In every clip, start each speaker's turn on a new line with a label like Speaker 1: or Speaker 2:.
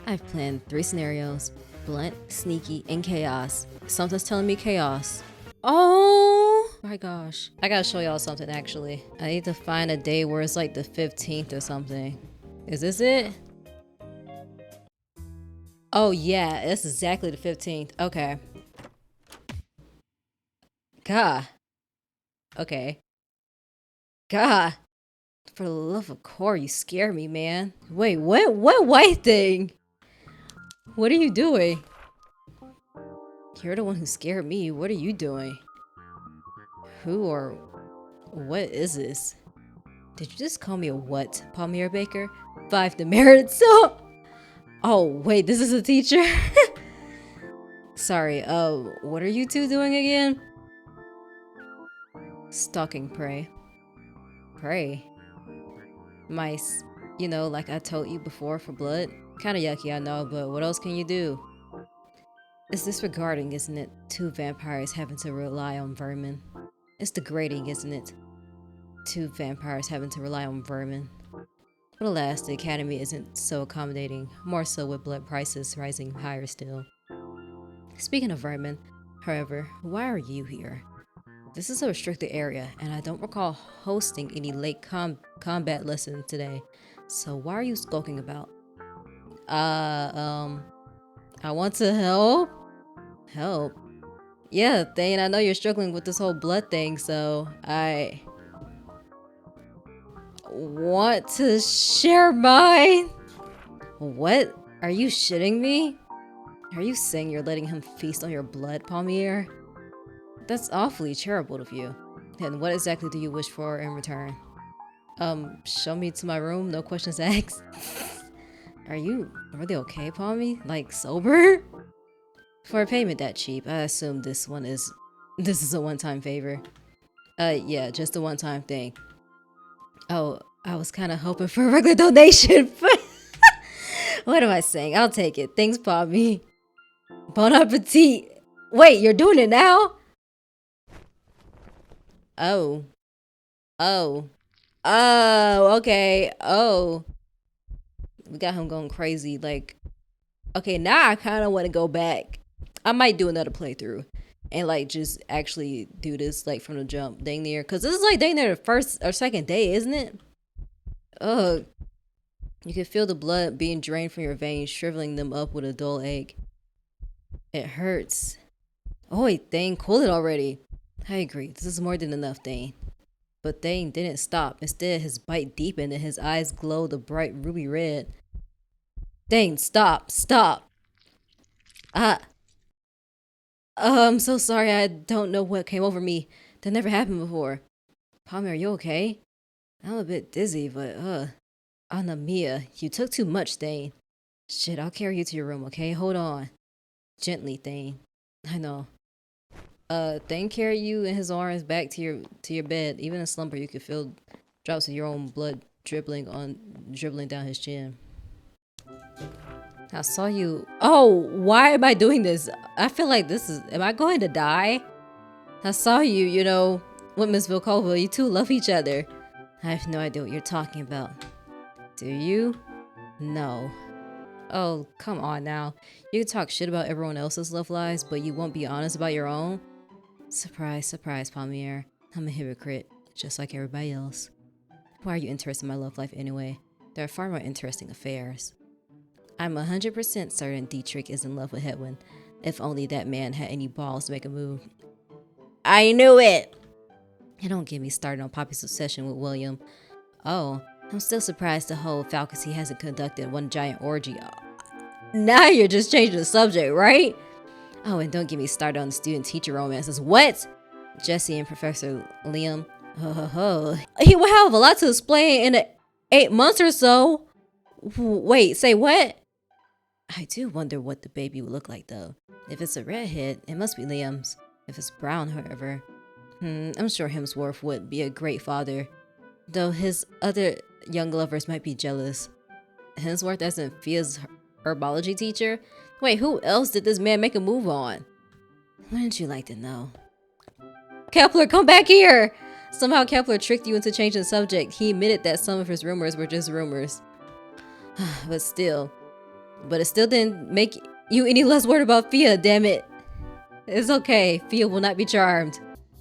Speaker 1: I've planned 3 scenarios: blunt, sneaky, and chaos. Something's telling me chaos. Oh my gosh. I gotta show y'all something actually. I need to find a day where it's like the 15th or something. Is this it? Oh yeah, it's exactly the 15th. Okay. GAAH. Okay. GAAH. For the love of Kor, you scare me, man. Wait, what white thing? What are you doing? You're the one who scared me. What are you doing? Who or what is this? Did you just call me a what, Palmier Baker? 5 demerits. Oh, wait, this is a teacher? Sorry, what are you two doing again? Stalking prey. Prey? Mice. You know, like I told you before, for blood. Kinda yucky, I know, but what else can you do? It's disregarding, isn't it? 2 vampires having to rely on vermin. It's degrading, isn't it? 2 vampires having to rely on vermin. But alas, the academy isn't so accommodating, more so with blood prices rising higher still. Speaking of vermin, however, why are you here? This is a restricted area, and I don't recall hosting any late combat lessons today. So why are you skulking about? I want to help? Help? Yeah, Thane, I know you're struggling with this whole blood thing, so I want to share mine. What? Are you shitting me? Are you saying you're letting him feast on your blood, Palmier? That's awfully charitable of you. And what exactly do you wish for in return? Show me to my room, no questions asked. Are you really okay, Palmy? Like, sober? For a payment that cheap, I assume this is a one-time favor. Yeah, just a one-time thing. Oh, I was kind of hoping for a regular donation, but what am I saying? I'll take it. Thanks, Palmy. Bon appetit. Wait, you're doing it now? Oh. Oh. Oh, okay. Oh. We got him going crazy. Like, okay, now I kind of want to go back. I might do another playthrough and like just actually do this like from the jump, dang near. Because this is like dang near the first or second day, isn't it? Ugh. You can feel the blood being drained from your veins, shriveling them up with a dull ache. It hurts. Oh wait, Thane, cool it already. I agree, this is more than enough, Thane. But Thane didn't stop. Instead, his bite deepened and his eyes glowed a bright ruby red. Thane, stop, stop. I'm so sorry, I don't know what came over me. That never happened before. Palmy, are you okay? I'm a bit dizzy, but Anna Mia, you took too much, Thane. Shit, I'll carry you to your room, okay? Hold on. Gently, Thane. I know. Thane carried you in his arms back to your bed. Even in slumber, you could feel drops of your own blood dribbling down his chin. I saw you. Oh, why am I doing this? I feel like am I going to die? I saw you, you know, with Miss Vilkova. You two love each other. I have no idea what you're talking about. Do you? No. Oh, come on now. You can talk shit about everyone else's love lives, but you won't be honest about your own? Surprise, surprise, Palmier. I'm a hypocrite, just like everybody else. Why are you interested in my love life anyway? There are far more interesting affairs. I'm 100% certain Dietrich is in love with Hedwin. If only that man had any balls to make a move. I knew it! And don't get me started on Poppy's obsession with William. Oh, I'm still surprised the whole faculty hasn't conducted one giant orgy. Now you're just changing the subject, right? Oh, and don't get me started on the student-teacher romances. What? Jesse and Professor Liam. He will have a lot to explain in 8 months or so. Wait, say what? I do wonder what the baby will look like, though. If it's a redhead, it must be Liam's. If it's brown, however, I'm sure Hemsworth would be a great father, though his other young lovers might be jealous. Hemsworth isn't Fia's herbology teacher? Wait, who else did this man make a move on? Wouldn't you like to know? Keppler, come back here! Somehow Keppler tricked you into changing the subject. He admitted that some of his rumors were just rumors. But still, But it still didn't make you any less worried about Fia, damn it. It's okay, Fia will not be charmed.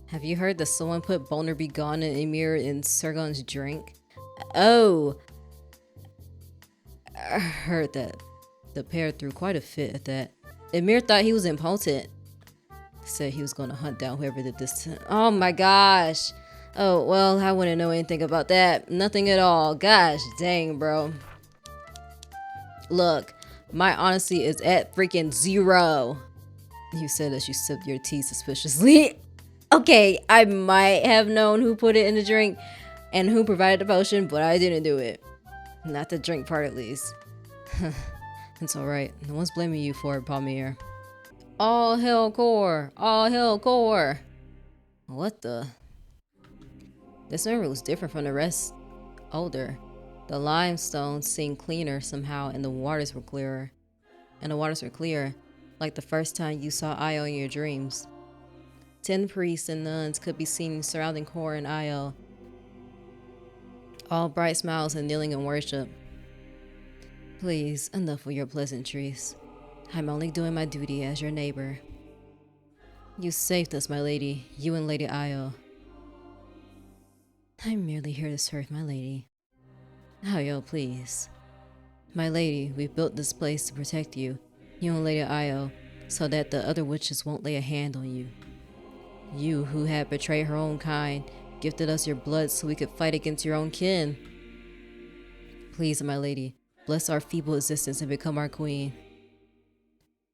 Speaker 1: Have you heard that someone put Boner Be Gone and Emir in Sergon's drink? Oh, I heard that. The pair threw quite a fit at that. Emir thought he was impotent. Said he was going to hunt down whoever did this to. Oh my gosh. Oh, well, I wouldn't know anything about that. Nothing at all. Gosh, dang, bro. Look, my honesty is at freaking 0. You said as you sipped your tea suspiciously. Okay, I might have known who put it in the drink and who provided the potion, but I didn't do it. Not the drink part, at least. It's alright. No one's blaming you for it, Palmier. All hell Kor! All hell Kor! What the? This river was different from the rest. Older. The limestone seemed cleaner somehow, and the waters were clearer. Like the first time you saw Io in your dreams. 10 priests and nuns could be seen surrounding Kor and Io, all bright smiles and kneeling in worship. Please, enough with your pleasantries. I'm only doing my duty as your neighbor. You saved us, my lady, you and Lady Io. I'm merely here to serve my lady. Io, please. My lady, we've built this place to protect you, you and Lady Io, so that the other witches won't lay a hand on you. You, who had betrayed her own kind, gifted us your blood so we could fight against your own kin. Please, my lady, bless our feeble existence and become our queen.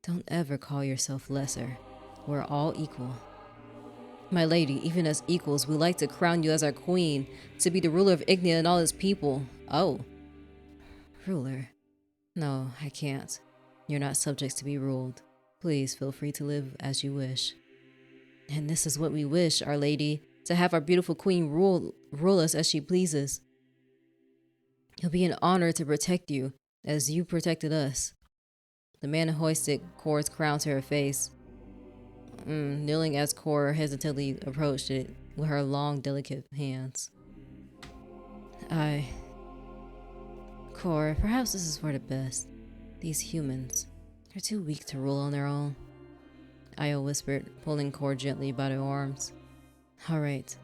Speaker 1: Don't ever call yourself lesser. We're all equal. My lady, even as equals, we like to crown you as our queen, to be the ruler of Ignia and all its people. Oh. Ruler? No, I can't. You're not subjects to be ruled. Please feel free to live as you wish. And this is what we wish, our lady, to have our beautiful queen rule us as she pleases. It'll be an honor to protect you, as you protected us. The man hoisted Kor's crown to her face, kneeling as Kor hesitantly approached it with her long, delicate hands. Kor, perhaps this is for the best. These humans, they're too weak to rule on their own. Io whispered, pulling Kor gently by the arms. Alright,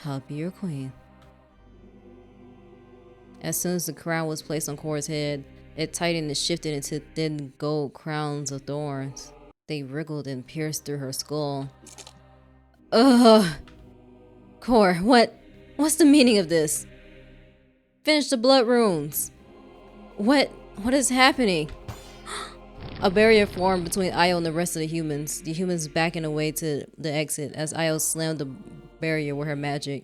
Speaker 1: I'll be your queen. As soon as the crown was placed on Kor's head, it tightened and shifted into thin gold crowns of thorns. They wriggled and pierced through her skull. Ugh! Kor, what's the meaning of this? Finish the blood runes! What is happening? A barrier formed between Io and the rest of the humans backing away to the exit as Io slammed the barrier with her magic.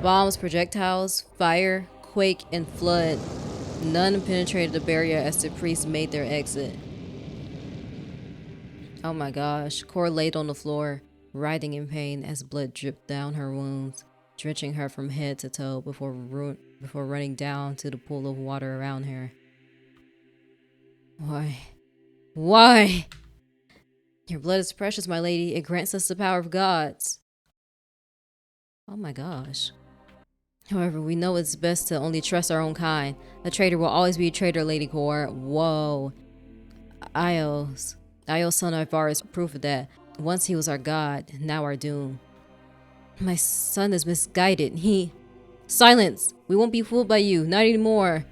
Speaker 1: Bombs, projectiles, fire, quake, and flood. None penetrated the barrier as the priests made their exit. Oh my gosh, Kor laid on the floor, writhing in pain as blood dripped down her wounds, drenching her from head to toe before running down to the pool of water around her. Why? Your blood is precious, my lady. It grants us the power of gods. Oh my gosh. However, we know it's best to only trust our own kind. A traitor will always be a traitor, Lady Kor. Whoa. Io's son Ivar is proof of that. Once he was our god, now our doom. My son is misguided. Silence! We won't be fooled by you, not anymore.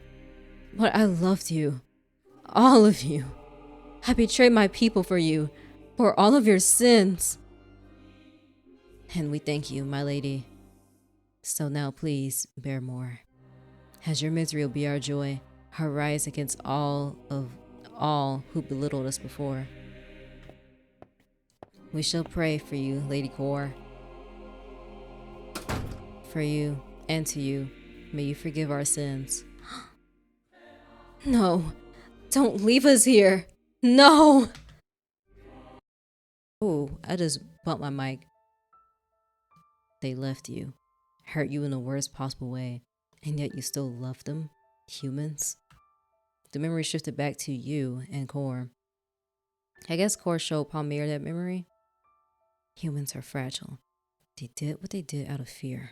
Speaker 1: But I loved you. All of you. I betrayed my people for you, for all of your sins. And we thank you, my lady. So now please, bear more. As your misery will be our joy, our rise against all who belittled us before. We shall pray for you, Lady Kor. For you, and to you, may you forgive our sins. No, don't leave us here. No! Oh, I just bumped my mic. They left you, hurt you in the worst possible way, and yet you still love them? Humans? The memory shifted back to you and Kor. I guess Kor showed Palmier that memory. Humans are fragile. They did what they did out of fear.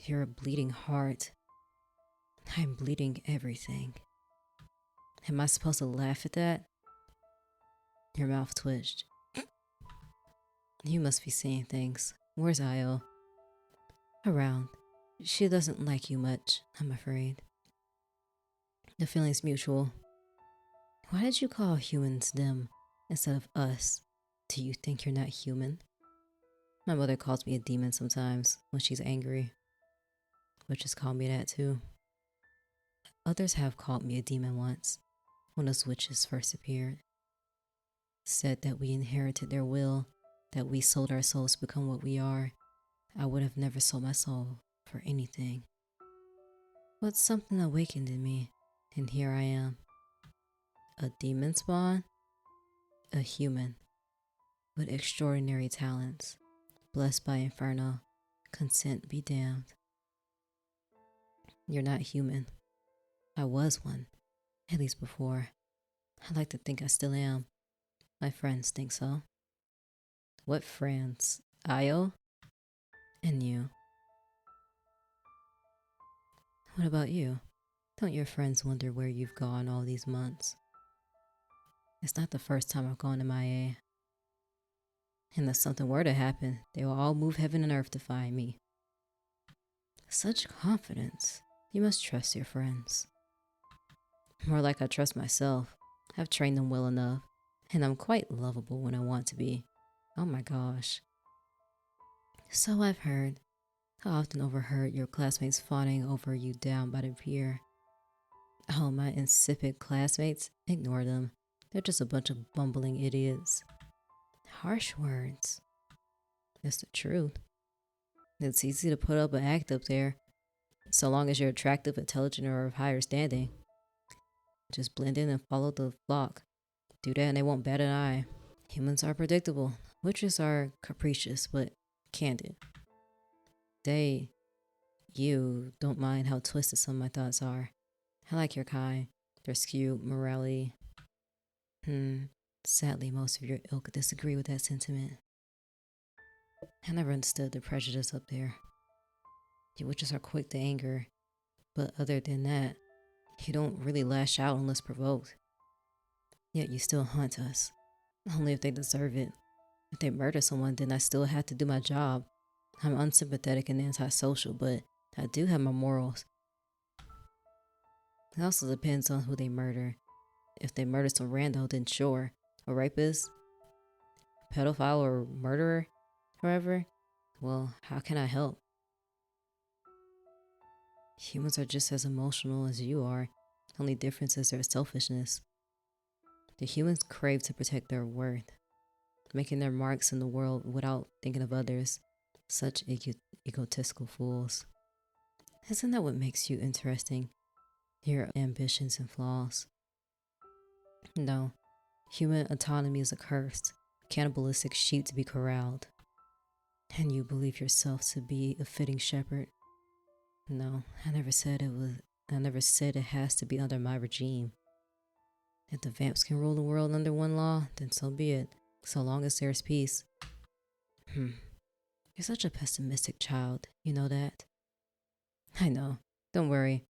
Speaker 1: You're a bleeding heart. I'm bleeding everything. Am I supposed to laugh at that? Your mouth twitched. You must be seeing things. Where's Lyall? Around. She doesn't like you much, I'm afraid. The feeling's mutual. Why did you call humans them instead of us? Do you think you're not human? My mother calls me a demon sometimes when she's angry. Witches call me that too. Others have called me a demon once, when those witches first appeared. Said that we inherited their will, that we sold our souls to become what we are. I would have never sold my soul for anything. But something awakened in me, and here I am. A demon spawn? A human, with extraordinary talents, blessed by Inferno, consent be damned. You're not human. I was one, at least before. I like to think I still am. My friends think so. What friends? Lyall? And you. What about you? Don't your friends wonder where you've gone all these months? It's not the first time I've gone MIA. And if something were to happen, they will all move heaven and earth to find me. Such confidence. You must trust your friends. More like I trust myself. I've trained them well enough, and I'm quite lovable when I want to be. Oh my gosh. So I've heard. I often overheard your classmates fawning over you down by the pier. Oh, my insipid classmates, ignore them. They're just a bunch of bumbling idiots. Harsh words. It's the truth. It's easy to put up an act up there, so long as you're attractive, intelligent, or of higher standing. Just blend in and follow the flock. Do that and they won't bat an eye. Humans are predictable. Witches are capricious, but candid. You don't mind how twisted some of my thoughts are. I like your kind. They're skewed morality. Sadly, most of your ilk disagree with that sentiment. I never understood the prejudice up there. You witches are quick to anger, but other than that, you don't really lash out unless provoked. Yet you still haunt us, only if they deserve it. If they murder someone, then I still have to do my job. I'm unsympathetic and antisocial, but I do have my morals. It also depends on who they murder. If they murder some rando, then sure. A rapist, pedophile, or murderer, however, well, how can I help? Humans are just as emotional as you are. The only difference is their selfishness. The humans crave to protect their worth, making their marks in the world without thinking of others. Such egotistical fools. Isn't that what makes you interesting? Your ambitions and flaws. No, human autonomy is a curse, cannibalistic sheep to be corralled. And you believe yourself to be a fitting shepherd? No, I never said it has to be under my regime. If the vamps can rule the world under one law, then so be it, so long as there's peace. You're such a pessimistic child, you know that? I know. Don't worry.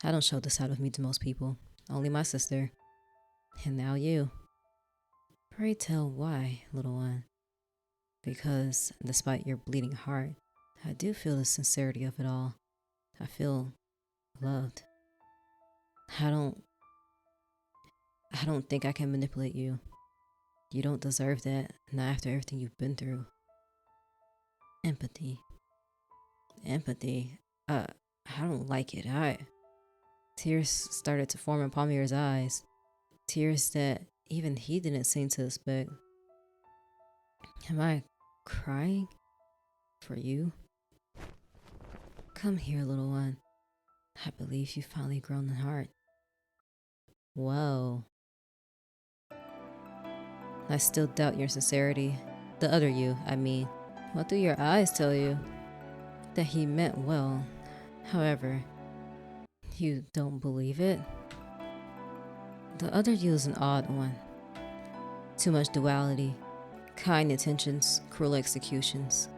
Speaker 1: I don't show this side of me to most people. Only my sister. And now you. Pray tell why, little one. Because, despite your bleeding heart, I do feel the sincerity of it all. I feel loved. I don't think I can manipulate you. You don't deserve that, not after everything you've been through. Empathy. I don't like it. Tears started to form in Palmier's eyes. Tears that even he didn't seem to expect. Am I crying for you? Come here, little one. I believe you've finally grown in heart. Whoa. I still doubt your sincerity. The other you, I mean. What do your eyes tell you? That he meant well. However, you don't believe it? The other you is an odd one. Too much duality. Kind intentions, cruel executions.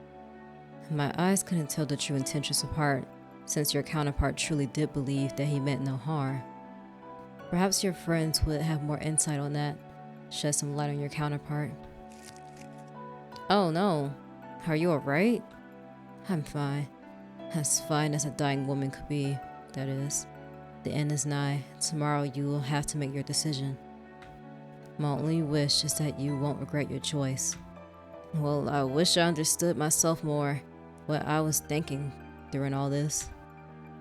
Speaker 1: My eyes couldn't tell the true intentions apart, since your counterpart truly did believe that he meant no harm. Perhaps your friends would have more insight on that. Shed some light on your counterpart. Oh no. Are you alright? I'm fine. As fine as a dying woman could be, that is. The end is nigh. Tomorrow you will have to make your decision. My only wish is that you won't regret your choice. Well, I wish I understood myself more, what I was thinking during all this.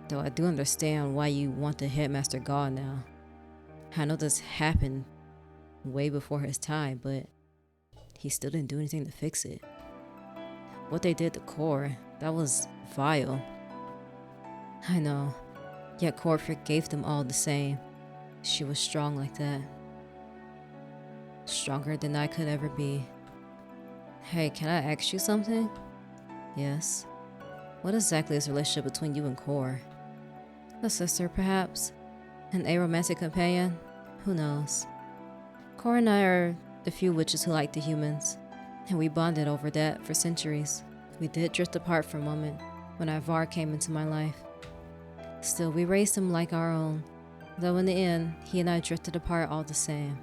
Speaker 1: Though I do understand why you want the headmaster gone now. I know this happened way before his time, but he still didn't do anything to fix it. What they did to Kor, that was vile. I know, yet Kor forgave them all the same. She was strong like that. Stronger than I could ever be. Hey, can I ask you something? Yes. What exactly is the relationship between you and Kor? A sister, perhaps? An aromantic companion? Who knows? Kor and I are the few witches who like the humans, and we bonded over that for centuries. We did drift apart for a moment when Ivar came into my life. Still, we raised him like our own, though in the end, he and I drifted apart all the same.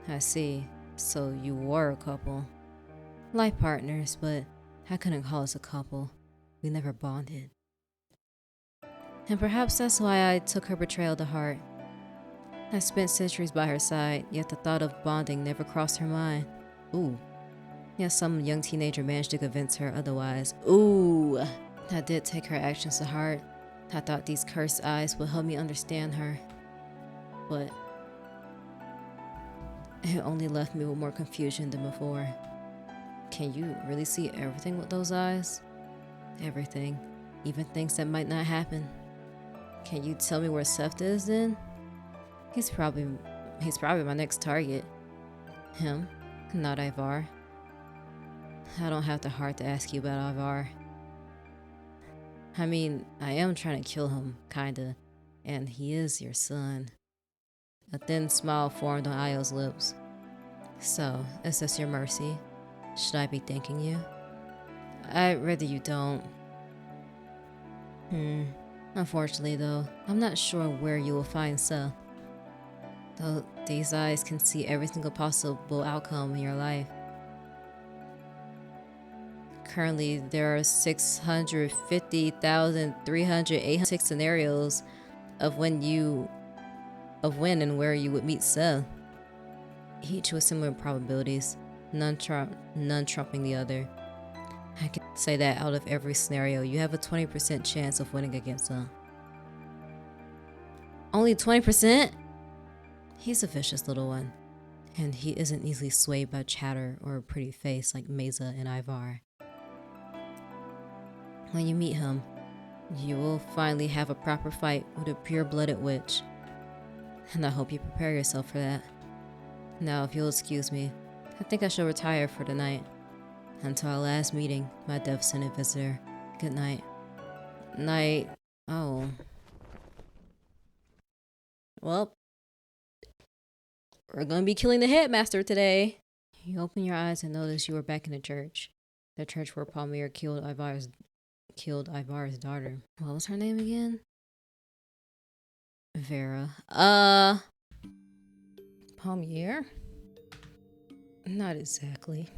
Speaker 1: I see. So you were a couple. Life partners, but I couldn't call us a couple. We never bonded. And perhaps that's why I took her betrayal to heart. I spent centuries by her side, yet the thought of bonding never crossed her mind. Ooh. Yet some young teenager managed to convince her otherwise. Ooh. I did take her actions to heart. I thought these cursed eyes would help me understand her. But it only left me with more confusion than before. Can you really see everything with those eyes? Everything. Even things that might not happen. Can you tell me where Seth is then? He's probably my next target. Him, not Ivar. I don't have the heart to ask you about Ivar. I mean, I am trying to kill him, kinda. And he is your son. A thin smile formed on Io's lips. So, is this your mercy? Should I be thanking you? I'd rather you don't. Unfortunately though, I'm not sure where you will find Seth. Though these eyes can see every single possible outcome in your life. Currently, there are 650,386 scenarios of when and where you would meet Seth. Each with similar probabilities, none trumping the other. I can say that out of every scenario, you have a 20% chance of winning against him. Only 20%? He's a vicious little one, and he isn't easily swayed by chatter or a pretty face like Mesa and Ivar. When you meet him, you will finally have a proper fight with a pure-blooded witch, and I hope you prepare yourself for that. Now, if you'll excuse me, I think I shall retire for the night. Until our last meeting, my death-scented visitor. Good night. Night. Oh. Well, we're gonna be killing the headmaster today. You open your eyes and notice you were back in the church. The church where Palmier killed Ivar's daughter. What was her name again? Vera. Palmier? Not exactly.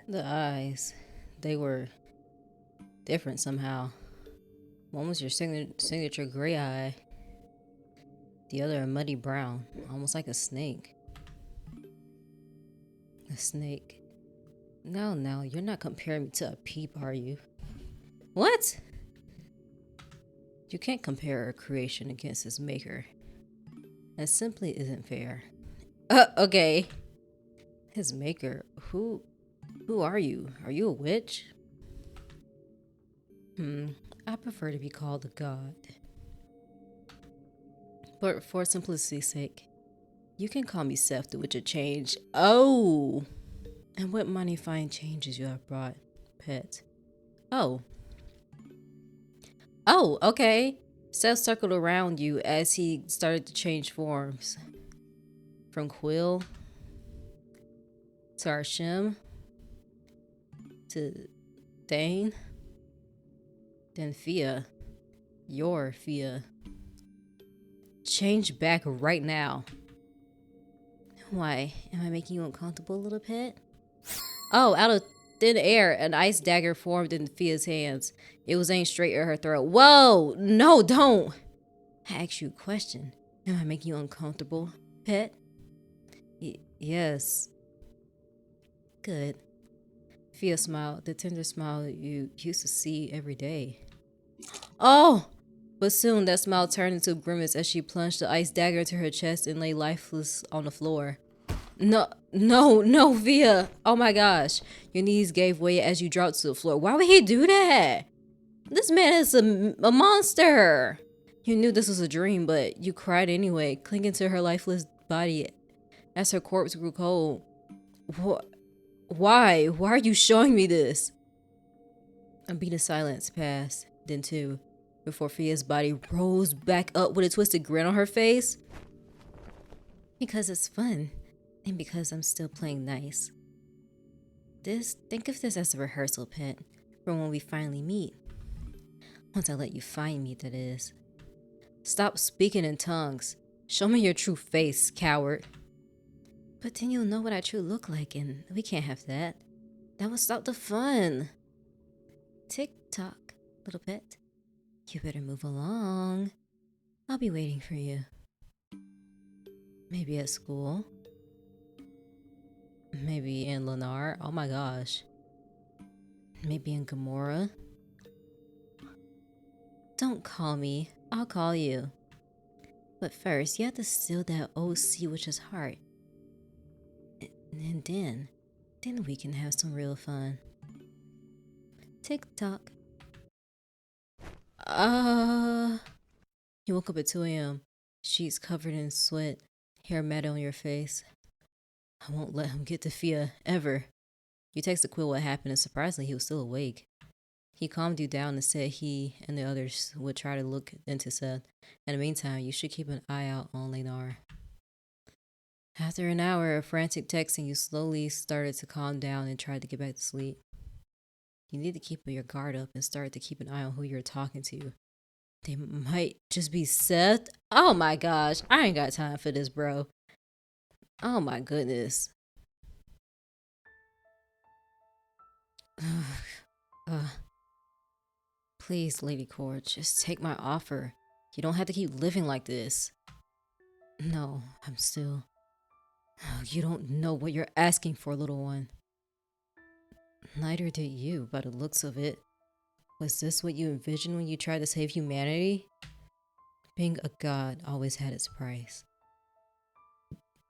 Speaker 1: The eyes, they were different somehow. One was your signature gray eye. The other a muddy brown, almost like a snake. A snake. No, you're not comparing me to a peep, are you? What? You can't compare a creation against its maker. That simply isn't fair. Okay. His maker? Who are you? Are you a witch? I prefer to be called a god. But for simplicity's sake, you can call me Seth the Witch of Change. Oh! And what money-fine changes you have brought, pet? Oh, okay. Seth circled around you as he started to change forms. From Quill to Arshim to Thane, then Fia, your Fia. change back right now. Why? Am I making you uncomfortable, little pet? Oh, out of thin air, an ice dagger formed in Fia's hands. It was aimed straight at her throat. Whoa! No, don't! I asked you a question. Am I making you uncomfortable, pet? Yes. Good. Fia smiled, the tender smile you used to see every day. Oh! But soon that smile turned into a grimace as she plunged the ice dagger into her chest and lay lifeless on the floor. No, Fia! Oh my gosh. Your knees gave way as you dropped to the floor. Why would he do that? This man is a monster! You knew this was a dream, but you cried anyway, clinging to her lifeless body as her corpse grew cold. Why? Why are you showing me this? A beat of silence passed, then two, before Fia's body rose back up with a twisted grin on her face. Because it's fun, and because I'm still playing nice. Think of this as a rehearsal, pet, for when we finally meet. Once I let you find me, that is. Stop speaking in tongues. Show me your true face, coward. But then you'll know what I truly look like, and we can't have that. That would stop the fun. Tick-tock, little pet. You better move along. I'll be waiting for you. Maybe at school. Maybe in Leynar. Oh my gosh. Maybe in Gamora. Don't call me. I'll call you. But first, you have to steal that old sea witch's heart. And then we can have some real fun. Tick-tock. You woke up at 2 a.m. Sheets covered in sweat, hair matted on your face. I won't let him get to Fia, ever. You texted Quill what happened, and surprisingly, he was still awake. He calmed you down and said he and the others would try to look into Seth. In the meantime, you should keep an eye out on Leynar. After an hour of frantic texting, you slowly started to calm down and tried to get back to sleep. You need to keep your guard up and start to keep an eye on who you're talking to. They might just be Seth. Oh my gosh, I ain't got time for this, bro. Oh my goodness. Please, Lady Kor, just take my offer. You don't have to keep living like this. No, I'm still... You don't know what you're asking for, little one. Neither did you, by the looks of it. Was this what you envisioned when you tried to save humanity? Being a god always had its price.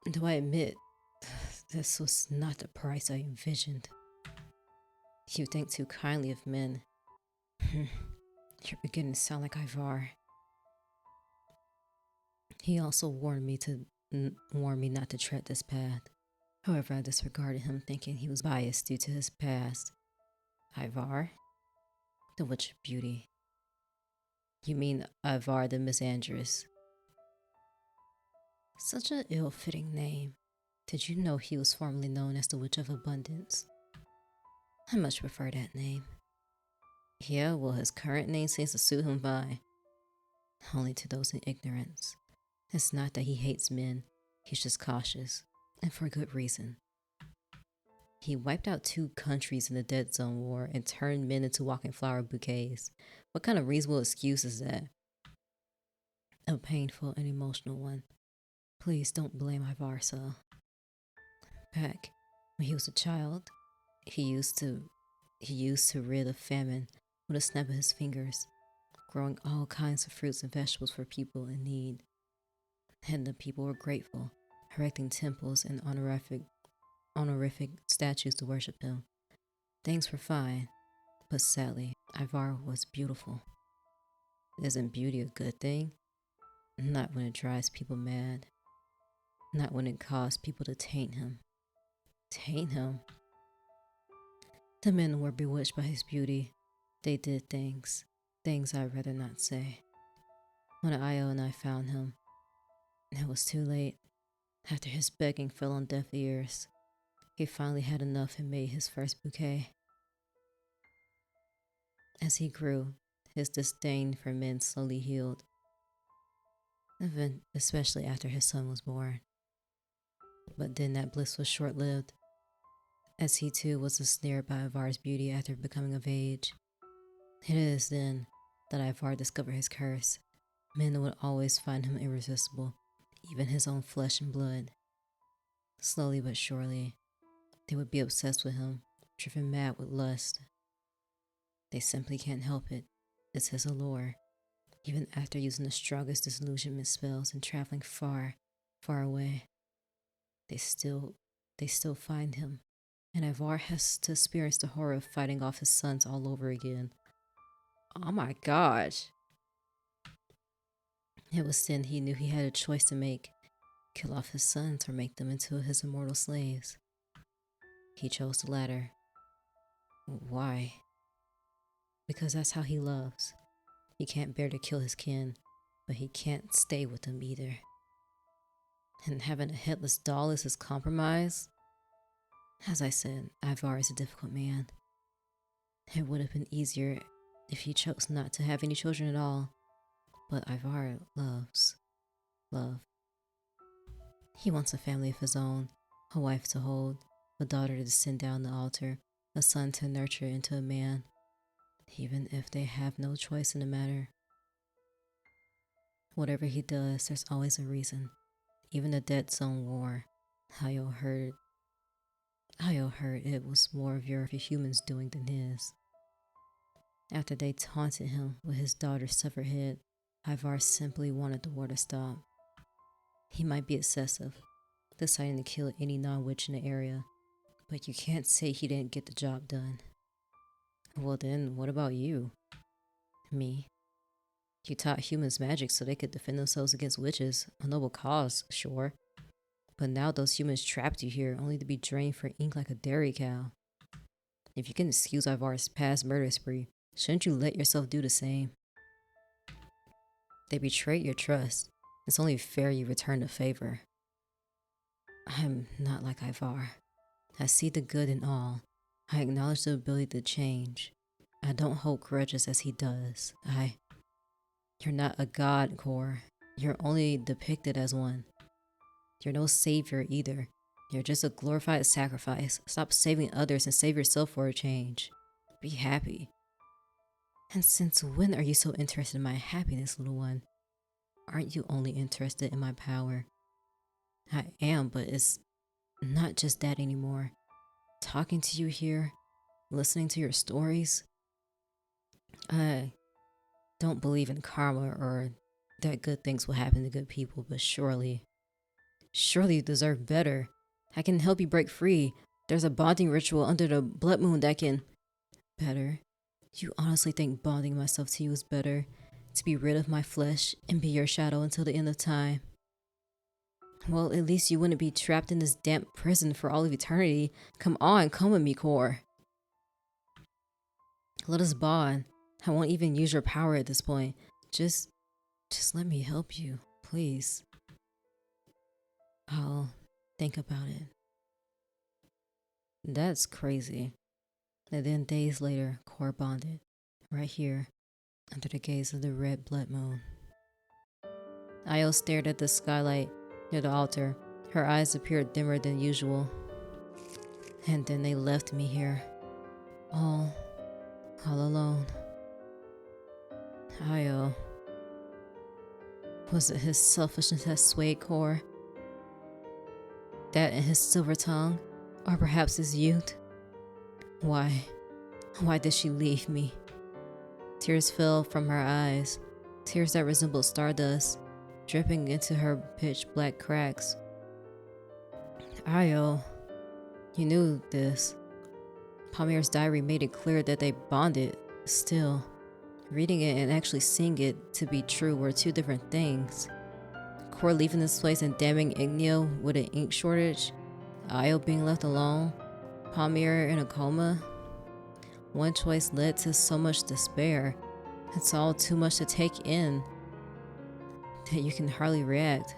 Speaker 1: Though I admit, this was not the price I envisioned. You think too kindly of men. You're beginning to sound like Ivar. He also warned me not to tread this path. However, I disregarded him, thinking he was biased due to his past. Ivar? The Witch of Beauty. You mean Ivar the Misandrous. Such an ill-fitting name. Did you know he was formerly known as the Witch of Abundance? I much prefer that name. Yeah, well, his current name seems to suit him fine. Only to those in ignorance. It's not that he hates men, he's just cautious, and for good reason. He wiped out 2 countries in the Dead Zone War and turned men into walking flower bouquets. What kind of reasonable excuse is that? A painful and emotional one. Please don't blame Ivar so. Back when he was a child, he used to rid of famine with a snap of his fingers, growing all kinds of fruits and vegetables for people in need. And the people were grateful, erecting temples and honorific statues to worship him. Things were fine, but sadly, Ivar was beautiful. Isn't beauty a good thing? Not when it drives people mad. Not when it causes people to taint him. Taint him? The men were bewitched by his beauty. They did things I'd rather not say. When Io and I found him, it was too late. After his begging fell on deaf ears, he finally had enough and made his first bouquet. As he grew, his disdain for men slowly healed. even especially after his son was born. But then that bliss was short-lived, as he too was ensnared by Ivar's beauty after becoming of age. It is then that Ivar discovered his curse. Men would always find him irresistible, even his own flesh and blood. Slowly but surely, they would be obsessed with him, driven mad with lust. They simply can't help it. It's his allure. Even after using the strongest disillusionment spells and traveling far, far away, they still find him. And Ivar has to experience the horror of fighting off his sons all over again. Oh my gosh. It was then he knew he had a choice to make: kill off his sons or make them into his immortal slaves. He chose the latter. Why? Because that's how he loves. He can't bear to kill his kin, but he can't stay with them either. And having a headless doll is his compromise? As I said, Ivar is a difficult man. It would have been easier if he chose not to have any children at all. But Ivar loves love. He wants a family of his own, a wife to hold, a daughter to send down the altar, a son to nurture into a man, even if they have no choice in the matter. Whatever he does, there's always a reason. Even the Dead Zone War, Lyall heard it was more of your humans doing than his. After they taunted him with his daughter's severed head, Ivar simply wanted the war to stop. He might be excessive, deciding to kill any non-witch in the area, but you can't say he didn't get the job done. Well then, what about you? Me. You taught humans magic so they could defend themselves against witches, a noble cause, sure. But now those humans trapped you here only to be drained for ink like a dairy cow. If you can excuse Ivar's past murder spree, shouldn't you let yourself do the same? They betrayed your trust. It's only fair you return the favor. I'm not like Ivar. I see the good in all. I acknowledge the ability to change. I don't hold grudges as he does. You're not a god, Kor. You're only depicted as one. You're no savior either. You're just a glorified sacrifice. Stop saving others and save yourself for a change. Be happy. And since when are you so interested in my happiness, little one? Aren't you only interested in my power? I am, but it's not just that anymore. Talking to you here, listening to your stories. I don't believe in karma or that good things will happen to good people, but surely you deserve better. I can help you break free. There's a bonding ritual under the blood moon that can... Better? You honestly think bonding myself to you is better? To be rid of my flesh and be your shadow until the end of time? Well, at least you wouldn't be trapped in this damp prison for all of eternity. Come on, come with me, Kor. Let us bond. I won't even use your power at this point. Just let me help you, please. I'll think about it. That's crazy. And then days later, Kor bonded, right here, under the gaze of the red blood moon. Lyall stared at the skylight near the altar. Her eyes appeared dimmer than usual. And then they left me here, all alone. Lyall. Was it his selfishness that swayed Kor? That and his silver tongue? Or perhaps his youth? Why did she leave me? Tears fell from her eyes, tears that resembled stardust, dripping into her pitch black cracks. Lyall, you knew this. Palmier's diary made it clear that they bonded. Still, reading it and actually seeing it to be true were two different things. Kor leaving this place and damning Igneo with an ink shortage, Lyall being left alone, Palmier in a coma. One choice led to so much despair. It's all too much to take in that you can hardly react.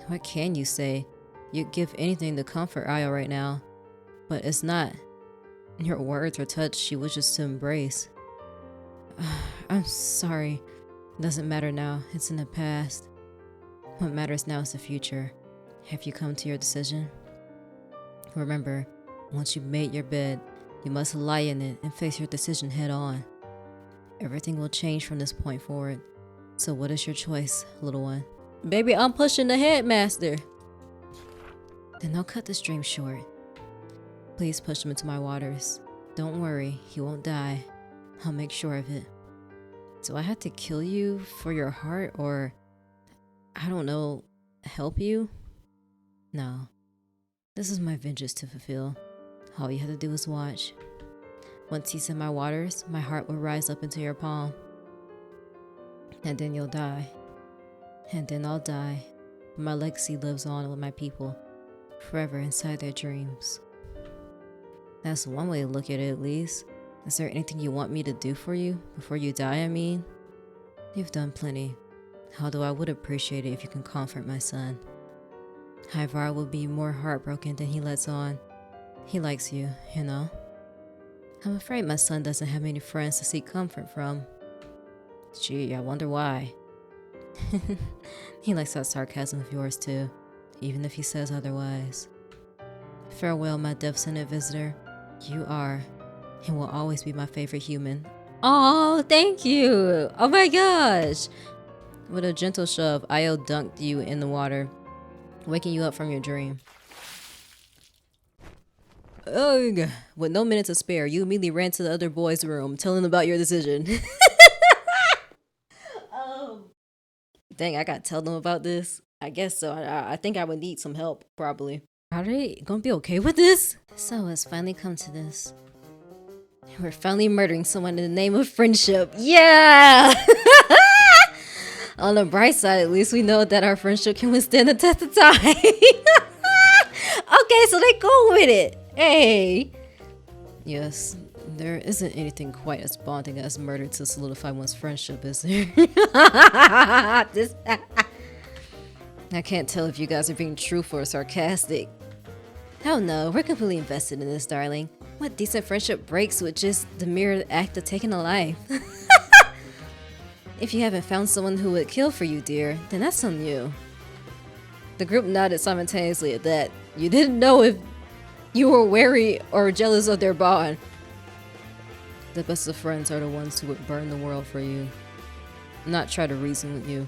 Speaker 1: What can you say? You'd give anything to comfort Lyall right now, but it's not. Your words or touch she wishes to embrace. I'm sorry. Doesn't matter now. It's in the past. What matters now is the future. Have you come to your decision? Remember, once you've made your bed, you must lie in it and face your decision head on. Everything will change from this point forward. So what is your choice, little one? Baby, I'm pushing the headmaster. Then I'll cut this dream short. Please push him into my waters. Don't worry, he won't die. I'll make sure of it. Do I have to kill you for your heart or, I don't know, help you? No. This is my vengeance to fulfill. All you have to do is watch. Once he's in my waters, my heart will rise up into your palm. And then you'll die. And then I'll die. My legacy lives on with my people, forever inside their dreams. That's one way to look at it, at least. Is there anything you want me to do for you? Before you die, I mean? You've done plenty. Although I would appreciate it if you can comfort my son. Ivar will be more heartbroken than he lets on. He likes you, you know? I'm afraid my son doesn't have many friends to seek comfort from. Gee, I wonder why. He likes that sarcasm of yours too, even if he says otherwise. Farewell, my death-scented visitor. You are, and will always be my favorite human. Oh, thank you! Oh my gosh! With a gentle shove, Io dunked you in the water, waking you up from your dream. Ugh. With no minute to spare, you immediately ran to the other boy's room, telling them about your decision. Dang, I gotta tell them about this. I guess so. I think I would need some help, probably. Are they gonna be okay with this? So it's finally come to this. We're finally murdering someone in the name of friendship. Yeah! On the bright side, at least we know that our friendship can withstand the test of time. Okay, so they go with it. Hey. Yes, there isn't anything quite as bonding as murder to solidify one's friendship, is there? I can't tell if you guys are being truthful or sarcastic. Oh no, we're completely invested in this, darling. What decent friendship breaks with just the mere act of taking a life? If you haven't found someone who would kill for you, dear, then that's on you. The group nodded simultaneously at that. You didn't know if you were wary or jealous of their bond. The best of friends are the ones who would burn the world for you, not try to reason with you.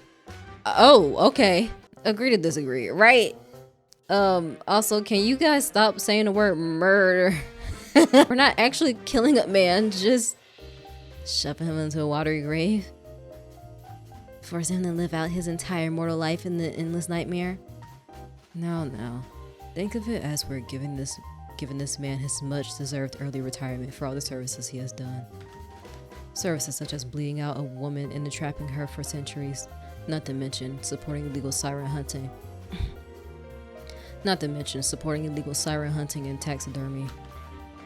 Speaker 1: Oh, okay. Agree to disagree, right? Also, can you guys stop saying the word murder? We're not actually killing a man, just shoving him into a watery grave. Force him to live out his entire mortal life in the endless nightmare? No. Think of it as we're giving this man his much-deserved early retirement for all the services he has done. Services such as bleeding out a woman and entrapping her for centuries, not to mention supporting illegal siren hunting. And taxidermy.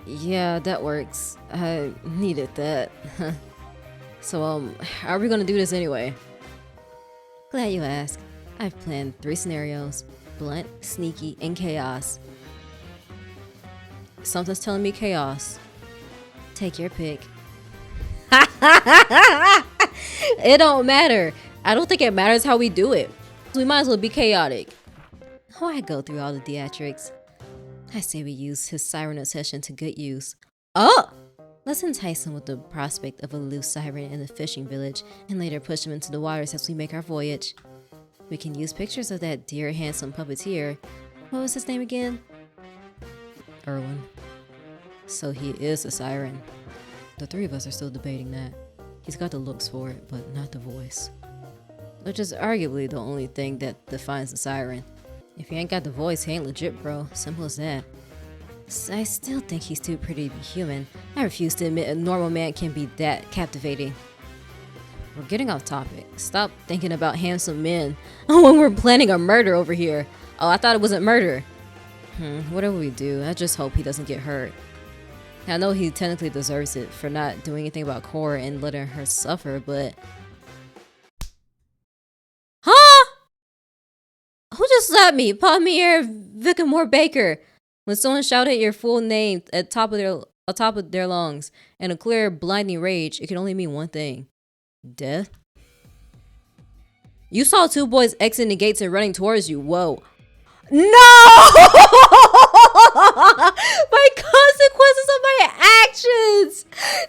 Speaker 1: Yeah, that works. I needed that. So, how are we gonna do this anyway? Glad you asked. I've planned 3 scenarios: blunt, sneaky, and chaos. Something's telling me chaos. Take your pick. It don't matter. I don't think it matters how we do it. We might as well be chaotic. Why go through all the theatrics? I say we use his siren obsession to good use. Oh! Let's entice him with the prospect of a loose siren in the fishing village and later push him into the waters as we make our voyage. We can use pictures of that dear handsome puppeteer. What was his name again? Irwin. So he is a siren. The 3 of us are still debating that. He's got the looks for it, but not the voice. Which is arguably the only thing that defines a siren. If he ain't got the voice, he ain't legit, bro. Simple as that. I still think he's too pretty to be human. I refuse to admit a normal man can be that captivating. We're getting off topic. Stop thinking about handsome men when we're planning a murder over here. Oh, I thought it wasn't murder. Whatever we do, I just hope he doesn't get hurt. I know he technically deserves it for not doing anything about Kor and letting her suffer, but... Huh? Who just slapped me? Palmier and Baker. When someone shouted your full name at top of their lungs in a clear, blinding rage, it can only mean one thing: death. You saw two boys exiting the gates and running towards you. Whoa. No! My consequences of my actions!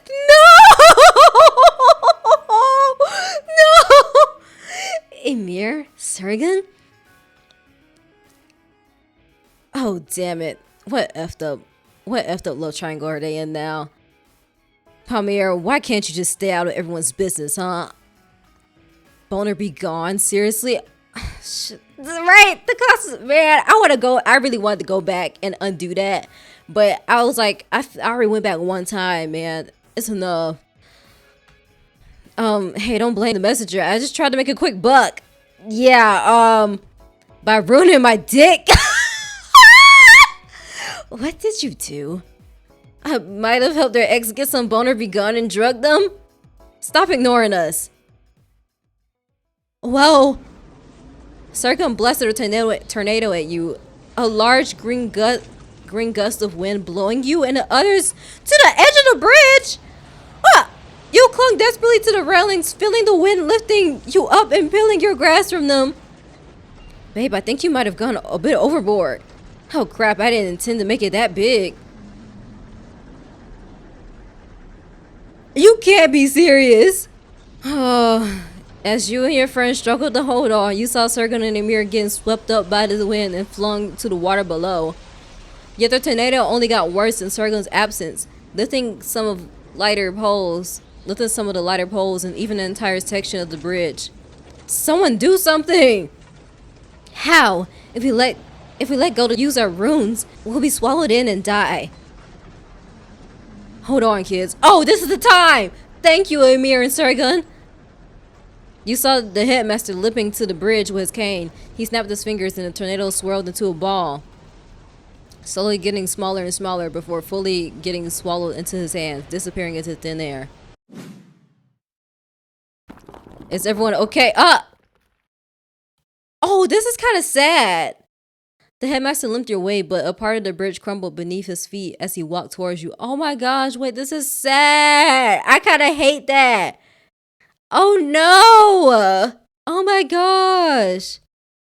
Speaker 1: No! No! Emir? Sergen? Oh, damn it. What effed up love triangle are they in now? Palmier, why can't you just stay out of everyone's business, huh? Boner be gone? Seriously? Right, the class, man, I really wanted to go back and undo that, but I was like, I already went back one time, man. It's enough. Hey, don't blame the messenger. I just tried to make a quick buck. Yeah, by ruining my dick. What did you do? I might have helped their ex get some boner be gone and drugged them. Stop ignoring us. Well, Sergen blasted a tornado at you. A large green gust of wind blowing you and the others to the edge of the bridge. Ah! You clung desperately to the railings, feeling the wind lifting you up and peeling your grasp from them. Babe, I think you might have gone a bit overboard. Oh crap, I didn't intend to make it that big. You can't be serious. Oh, as you and your friend struggled to hold on, you saw Sergen and Emir getting swept up by the wind and flung to the water below. Yet the tornado only got worse in Sergen's absence, lifting some of the lighter poles and even the entire section of the bridge. Someone do something! How? If we let go to use our runes, we'll be swallowed in and die. Hold on, kids. Oh, this is the time! Thank you, Emir and Sergen. You saw the headmaster limping to the bridge with his cane. He snapped his fingers and the tornado swirled into a ball, slowly getting smaller and smaller before fully getting swallowed into his hands, disappearing into thin air. Is everyone okay? Oh, this is kind of sad. The headmaster limped your way, but a part of the bridge crumbled beneath his feet as he walked towards you. Oh my gosh, wait, this is sad. I kind of hate that. Oh no! Oh my gosh!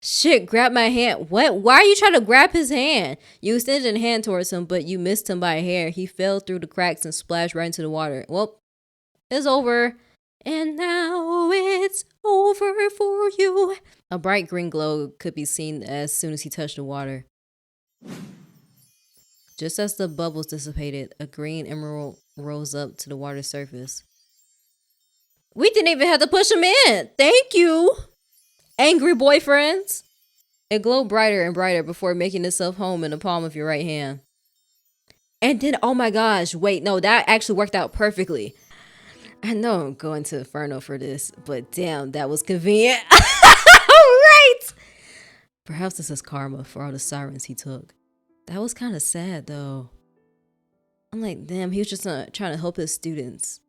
Speaker 1: Shit, grab my hand. What? Why are you trying to grab his hand? You extended a hand towards him, but you missed him by a hair. He fell through the cracks and splashed right into the water. Well, it's over. And now it's over for you. A bright green glow could be seen as soon as he touched the water. Just as the bubbles dissipated, a green emerald rose up to the water's surface. We didn't even have to push him in. Thank you, angry boyfriends. It glowed brighter and brighter before making itself home in the palm of your right hand. And then, oh my gosh, wait, no, that actually worked out perfectly. I know I'm going to Inferno for this, but damn, that was convenient. Right. Perhaps this is karma for all the sirens he took. That was kind of sad, though. I'm like, damn, he was just trying to help his students.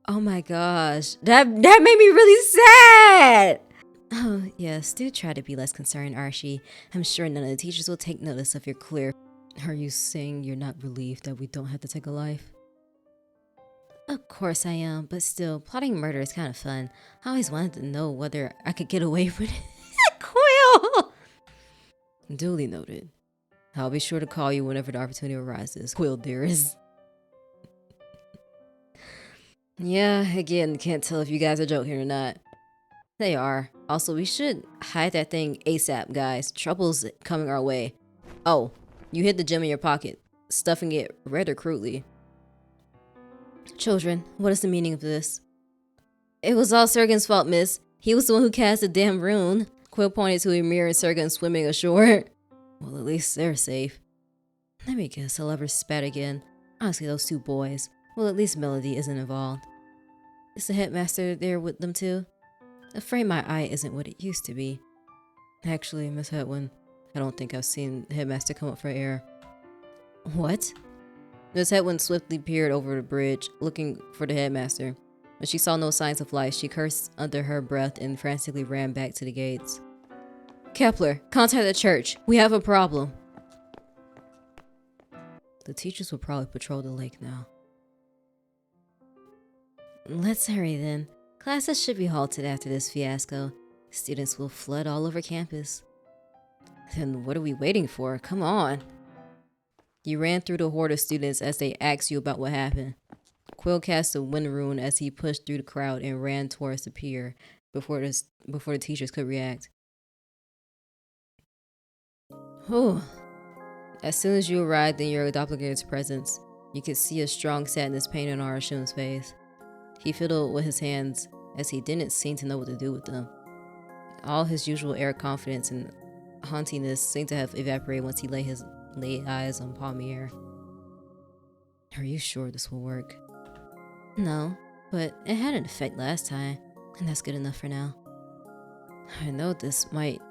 Speaker 1: Oh my gosh, that made me really sad. Oh, yes, do try to be less concerned, Archie. I'm sure none of the teachers will take notice of your clear. Are you saying you're not relieved that we don't have to take a life? Of course I am, but still, plotting murder is kind of fun. I always wanted to know whether I could get away with it. Quill! Duly noted. I'll be sure to call you whenever the opportunity arises, Quill dearest. Yeah, again, can't tell if you guys are joking or not. They are. Also, we should hide that thing ASAP, guys. Trouble's coming our way. Oh, you hid the gem in your pocket, stuffing it rather crudely. Children, what is the meaning of this? It was all Sergen's fault, miss. He was the one who cast the damn rune. Quill pointed to Emir and Sergen swimming ashore. Well, at least they're safe. Let me guess, the lovers spat again. Honestly, those two boys. Well, at least Melody isn't involved. Is the headmaster there with them too? Afraid my eye isn't what it used to be. Actually, Miss Hedwin, I don't think I've seen the headmaster come up for air. What? Miss Hedwin swiftly peered over the bridge, looking for the headmaster. When she saw no signs of life, she cursed under her breath and frantically ran back to the gates. Keppler, contact the church. We have a problem. The teachers will probably patrol the lake now. Let's hurry then. Classes should be halted after this fiasco. Students will flood all over campus. Then what are we waiting for? Come on. You ran through the horde of students as they asked you about what happened. Quill cast a wind rune as he pushed through the crowd and ran towards the pier before the teachers could react. Whew. As soon as you arrived in your doppelganger's presence, you could see a strong sadness painted on Arshim's face. He fiddled with his hands as he didn't seem to know what to do with them. All his usual air of confidence and hauntiness seemed to have evaporated once he laid eyes on Palmier. Are you sure this will work? No, but it had an effect last time, and that's good enough for now. I know this might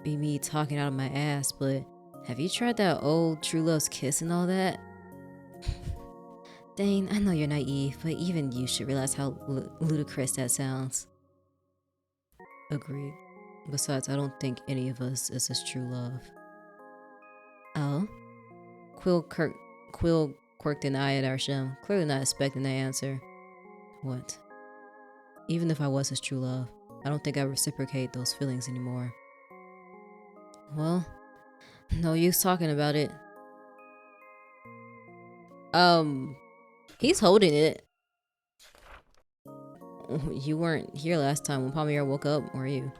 Speaker 1: be me talking out of my ass, but have you tried that old true love's kiss and all that? Dane, I know you're naive, but even you should realize how ludicrous that sounds. Agreed. Besides, I don't think any of us is his true love. Oh? Quill quirked an eye at Arshim, clearly not expecting the answer. What? Even if I was his true love, I don't think I reciprocate those feelings anymore. Well, no use talking about it. He's holding it. You weren't here last time when Palmier woke up, were you?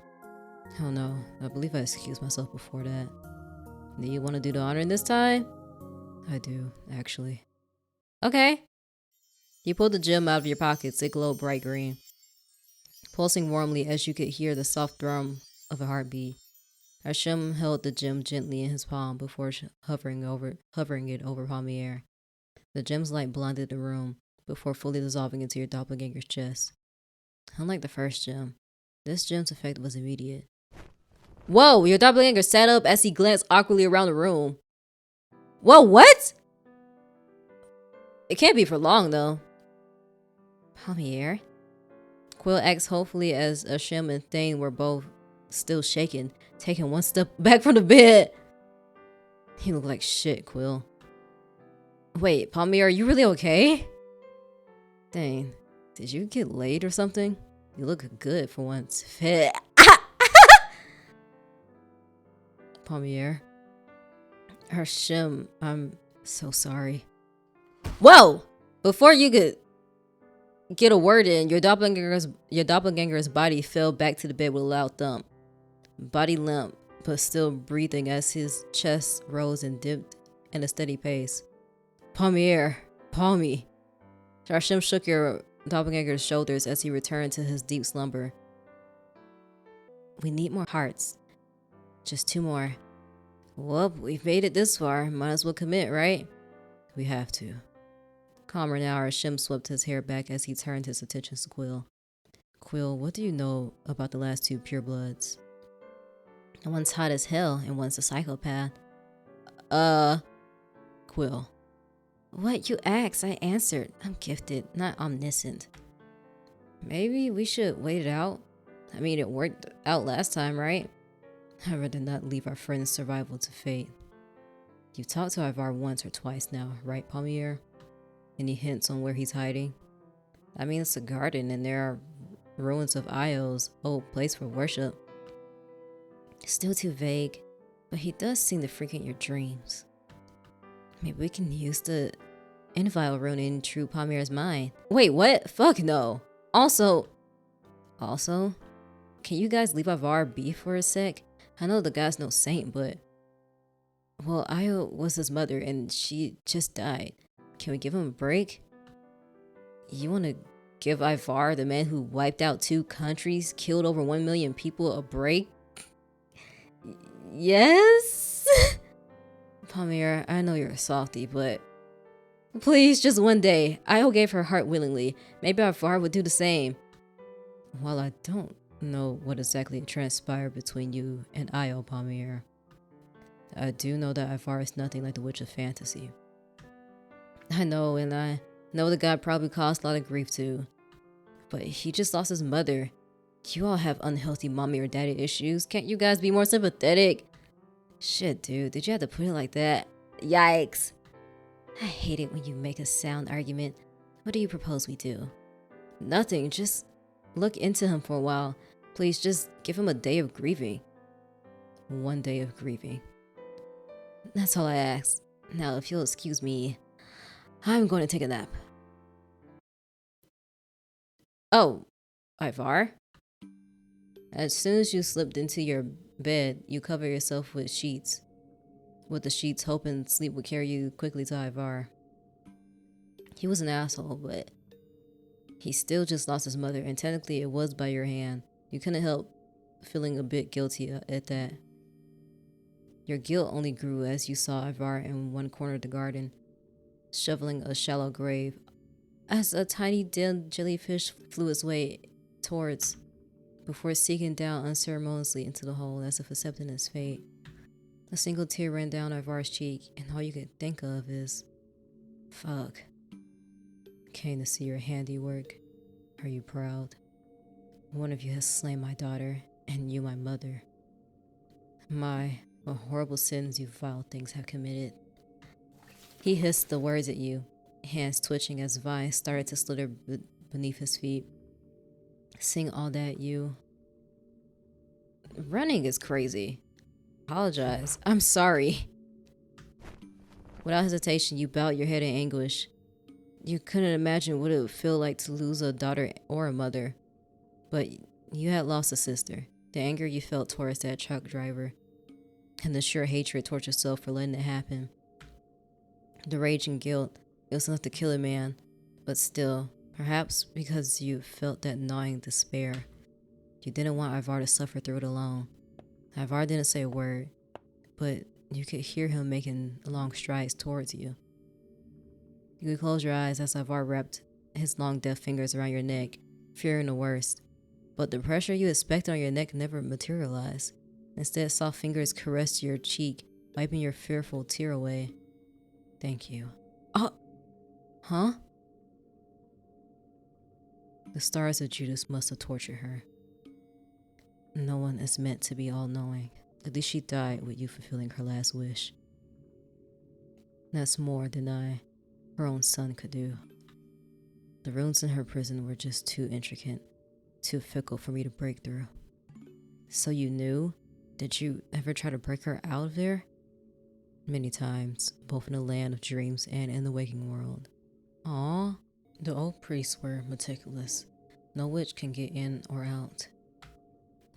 Speaker 1: Oh no, I believe I excused myself before that. Do you want to do the honoring this time? I do, actually. Okay. You pulled the gem out of your pockets. It glowed bright green, pulsing warmly as you could hear the soft drum of a heartbeat. Arshim held the gem gently in his palm before hovering it over Palmier. The gem's light blinded the room before fully dissolving into your doppelganger's chest. Unlike the first gem, this gem's effect was immediate. Whoa! Your doppelganger sat up as he glanced awkwardly around the room. Whoa, what? It can't be for long, though. Palmier? Quill asked hopefully as Arshim and Thane were both still shaken, taking one step back from the bed. He looked like shit, Quill. Wait, Palmier, are you really okay? Dang, did you get laid or something? You look good for once. Palmier. Arshim, I'm so sorry. Whoa! Before you could get a word in, your doppelganger's body fell back to the bed with a loud thump. Body limp, but still breathing as his chest rose and dipped in a steady pace. Palmier, Palmy. Arshim shook your doppelganger's shoulders as he returned to his deep slumber. We need more hearts. Just 2 more. Well, we've made it this far. Might as well commit, right? We have to. Calmer now, Arshim swept his hair back as he turned his attention to Quill. Quill, what do you know about the last 2 purebloods? One's hot as hell and one's a psychopath. Quill. What you asked, I answered. I'm gifted, not omniscient. Maybe we should wait it out. I mean, it worked out last time, right? I'd rather not leave our friend's survival to fate. You've talked to Ivar once or twice now, right, Palmier? Any hints on where he's hiding? I mean, it's a garden and there are ruins of Io's old place for worship. Still too vague, but he does seem to frequent your dreams. Maybe we can use the invile rune in True Palmier's mind. Wait, what? Fuck no. Also, can you guys leave Ivar be for a sec? I know the guy's no saint, but... Well, Io was his mother and she just died. Can we give him a break? You want to give Ivar, the man who wiped out 2 countries, killed over 1 million people, a break? Yes? Palmier, I know you're a softie, but... Please, just one day. Io gave her heart willingly. Maybe Ivar would do the same. While I don't know what exactly transpired between you and Io, Palmier, I do know that Ivar is nothing like the Witch of Fantasy. I know, and I know the guy probably caused a lot of grief too. But he just lost his mother. You all have unhealthy mommy or daddy issues. Can't you guys be more sympathetic? Shit, dude, did you have to put it like that? Yikes. I hate it when you make a sound argument. What do you propose we do? Nothing, just Look into him for a while. Please just give him a day of grieving. 1 day of grieving. That's all I ask. Now, if you'll excuse me, I'm going to take a nap. Oh, Ivar? As soon as you slipped into your bed, you cover yourself with sheets. With the sheets, hoping sleep would carry you quickly to Ivar. He was an asshole, but he still just lost his mother, and technically it was by your hand. You couldn't help feeling a bit guilty at that. Your guilt only grew as you saw Ivar in one corner of the garden, shoveling a shallow grave, as a tiny dead jellyfish flew its way towards, before sinking down unceremoniously into the hole as if accepting its fate. A single tear ran down Ivar's cheek, and all you could think of is, fuck. Came to see your handiwork. Are you proud? One of you has slain my daughter, and you my mother. What horrible sins you vile things have committed. He hissed the words at you, hands twitching as vines started to slither beneath his feet. Seeing all that, you... Running is crazy. Apologize. I'm sorry. Without hesitation, you bowed your head in anguish. You couldn't imagine what it would feel like to lose a daughter or a mother. But you had lost a sister. The anger you felt towards that truck driver, and the sheer hatred towards yourself for letting it happen. The rage and guilt, it was enough to kill a man. But still, perhaps because you felt that gnawing despair, you didn't want Ivar to suffer through it alone. Ivar didn't say a word, but you could hear him making long strides towards you. You could close your eyes as Ivar wrapped his long death fingers around your neck, fearing the worst. But the pressure you expected on your neck never materialized. Instead, soft fingers caressed your cheek, wiping your fearful tear away. Thank you. Oh! Huh? The stars of Judas must have tortured her. No one is meant to be all-knowing. At least she died with you fulfilling her last wish. That's more than her own son could do. The runes in her prison were just too intricate, too fickle for me to break through. So you knew? Did you ever try to break her out of there? Many times, both in the land of dreams and in the waking world. Aw, the old priests were meticulous. No witch can get in or out.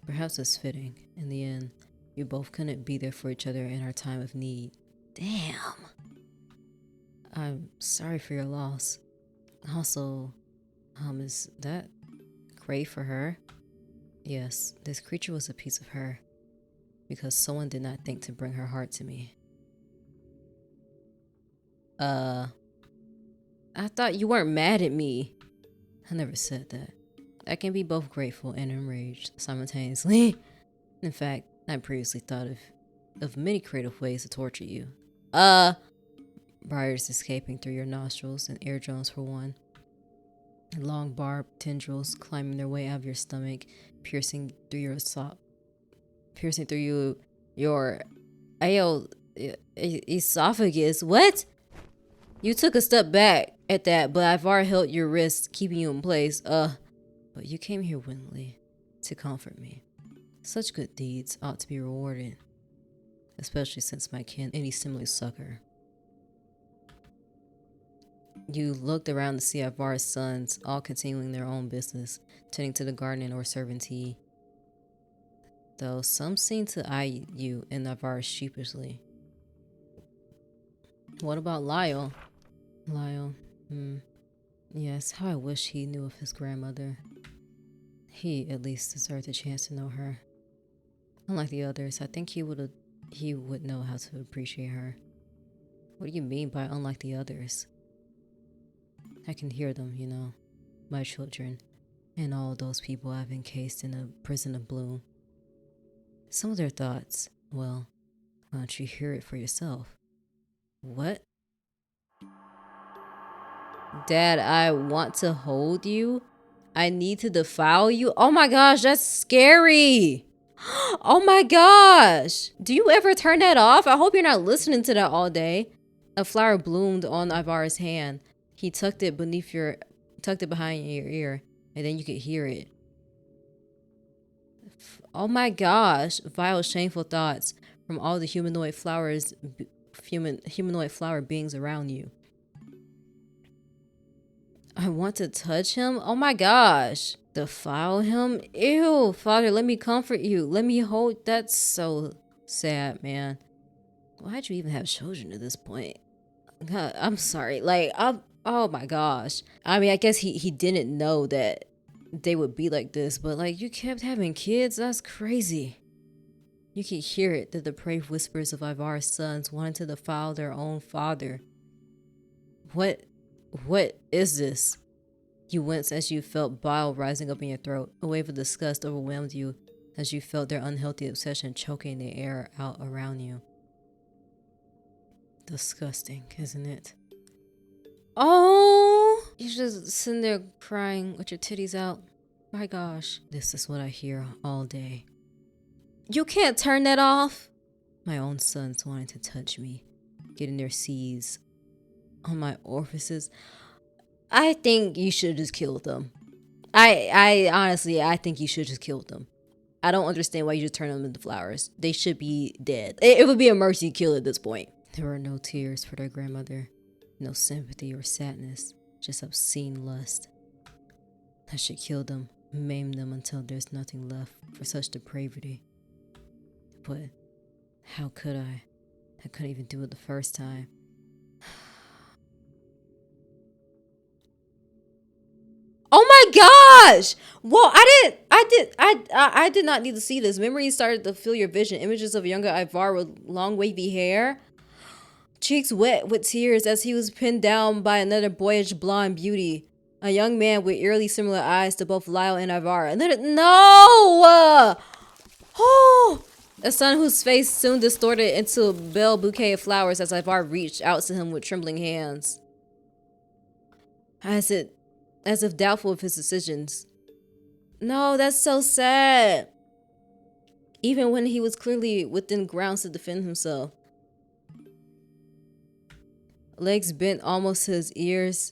Speaker 1: Perhaps it's fitting. In the end, you both couldn't be there for each other in our time of need. Damn. I'm sorry for your loss. Also, is that grave for her? Yes, this creature was a piece of her, because someone did not think to bring her heart to me. I thought you weren't mad at me. I never said that. I can be both grateful and enraged simultaneously. In fact, I previously thought of many creative ways to torture you. Briars escaping through your nostrils and eardrums for one. Long barbed tendrils climbing their way out of your stomach, piercing through your esophagus. What? You took a step back at that, but Ivar held your wrist, keeping you in place. But you came here willingly to comfort me. Such good deeds ought to be rewarded, especially since my kin any similar succor. You looked around to see Ivar's sons, all continuing their own business, tending to the garden or serving tea. Though some seemed to eye you and Ivar sheepishly. What about Lyall? Lyall, yes, how I wish he knew of his grandmother. He at least deserved a chance to know her. Unlike the others, I think he would know how to appreciate her. What do you mean by unlike the others? I can hear them, my children, and all those people I've encased in a prison of bloom. Some of their thoughts, well, why don't you hear it for yourself? What? Dad, I want to hold you? I need to defile you? Oh my gosh, that's scary. Oh my gosh. Do you ever turn that off? I hope you're not listening to that all day. A flower bloomed on Ivar's hand. He tucked it behind your ear, and then you could hear it. Oh my gosh. Vile, shameful thoughts from all the humanoid flower beings around you. I want to touch him? Oh my gosh. Defile him? Ew, Father, let me comfort you. Let me hold. That's so sad, man. Why'd you even have children at this point? God, I'm sorry. Like, oh my gosh. I mean, I guess he didn't know that they would be like this, but like, you kept having kids? That's crazy. You could hear it, the depraved whispers of Ivar's sons wanting to defile their own father. What is this? You winced as you felt bile rising up in your throat. A wave of disgust overwhelmed you as you felt their unhealthy obsession choking the air out around you. Disgusting, isn't it? Oh! You're just sitting there crying with your titties out. My gosh. This is what I hear all day. You can't turn that off? My own sons wanting to touch me, getting their C's on my orifices. I think you should just kill them. I honestly, I think you should just kill them. I don't understand why you just turn them into flowers. They should be dead. It would be a mercy kill at this point. There were no tears for their grandmother. No sympathy or sadness. Just obscene lust. I should kill them. Maim them until there's nothing left for such depravity. But how could I? I couldn't even do it the first time. Oh my gosh! Well, I did not need to see this. Memories started to fill your vision. Images of younger Ivar with long wavy hair. Cheeks wet with tears as he was pinned down by another boyish blonde beauty. A young man with eerily similar eyes to both Lyall and Ivar. No! Oh! A son whose face soon distorted into a bell bouquet of flowers as Ivar reached out to him with trembling hands. As if doubtful of his decisions. No, that's so sad. Even when he was clearly within grounds to defend himself. Legs bent almost to his ears,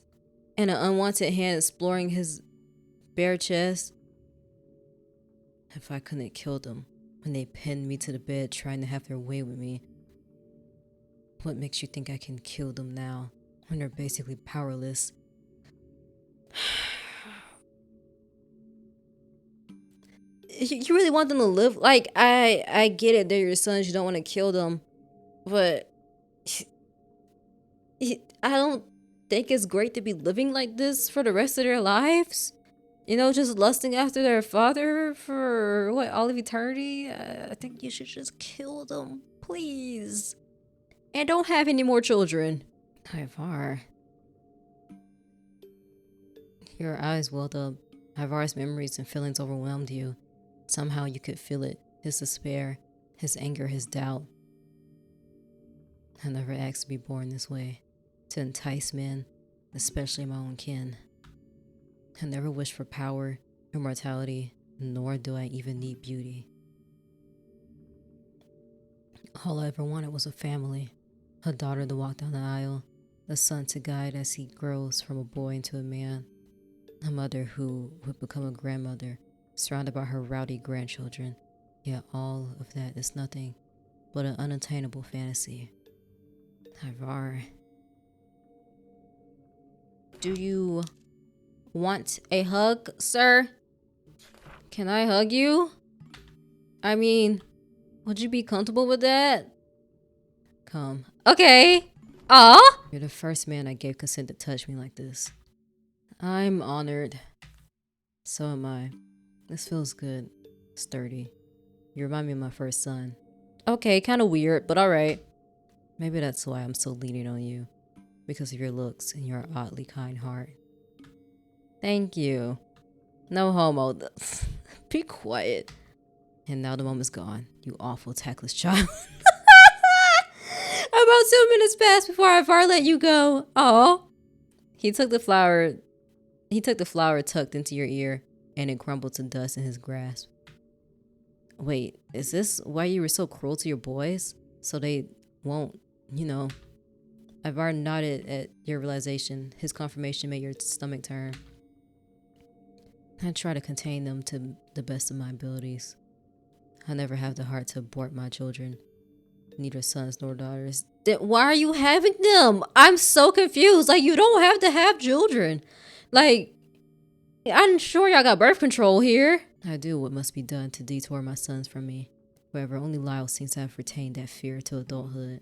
Speaker 1: and an unwanted hand exploring his bare chest. If I couldn't kill them when they pinned me to the bed trying to have their way with me, what makes you think I can kill them now when they're basically powerless? You really want them to live? Like, I get it, they're your sons, you don't want to kill them, but I don't think it's great to be living like this for the rest of their lives. You know, just lusting after their father for, what, all of eternity? I think you should just kill them, please. And don't have any more children. Ivar. Your eyes welled up. Ivar's memories and feelings overwhelmed you. Somehow you could feel it. His despair, his anger, his doubt. I never asked to be born this way. To entice men, especially my own kin. I never wished for power, immortality, nor do I even need beauty. All I ever wanted was a family, a daughter to walk down the aisle, a son to guide as he grows from a boy into a man, a mother who would become a grandmother, surrounded by her rowdy grandchildren. Yet all of that is nothing but an unattainable fantasy. Ivar. Do you want a hug, sir? Can I hug you? I mean, would you be comfortable with that? Come. Okay. Aw. You're the first man I gave consent to touch me like this. I'm honored. So am I. This feels good. Sturdy. You remind me of my first son. Okay, kind of weird, but alright. Maybe that's why I'm so lenient on you. Because of your looks and your oddly kind heart. Thank you. No homo. Be quiet. And now the moment's gone. You awful, tactless child. About 2 minutes passed before Ivar let you go. Aw. He took the flower tucked into your ear, and it crumbled to dust in his grasp. Wait, is this why you were so cruel to your boys? So they won't, Ivar nodded at your realization. His confirmation made your stomach turn. I try to contain them to the best of my abilities. I never have the heart to abort my children. Neither sons nor daughters. Then why are you having them? I'm so confused. Like, you don't have to have children. Like, I'm sure y'all got birth control here. I do what must be done to detour my sons from me. However, only Lyall seems to have retained that fear to adulthood.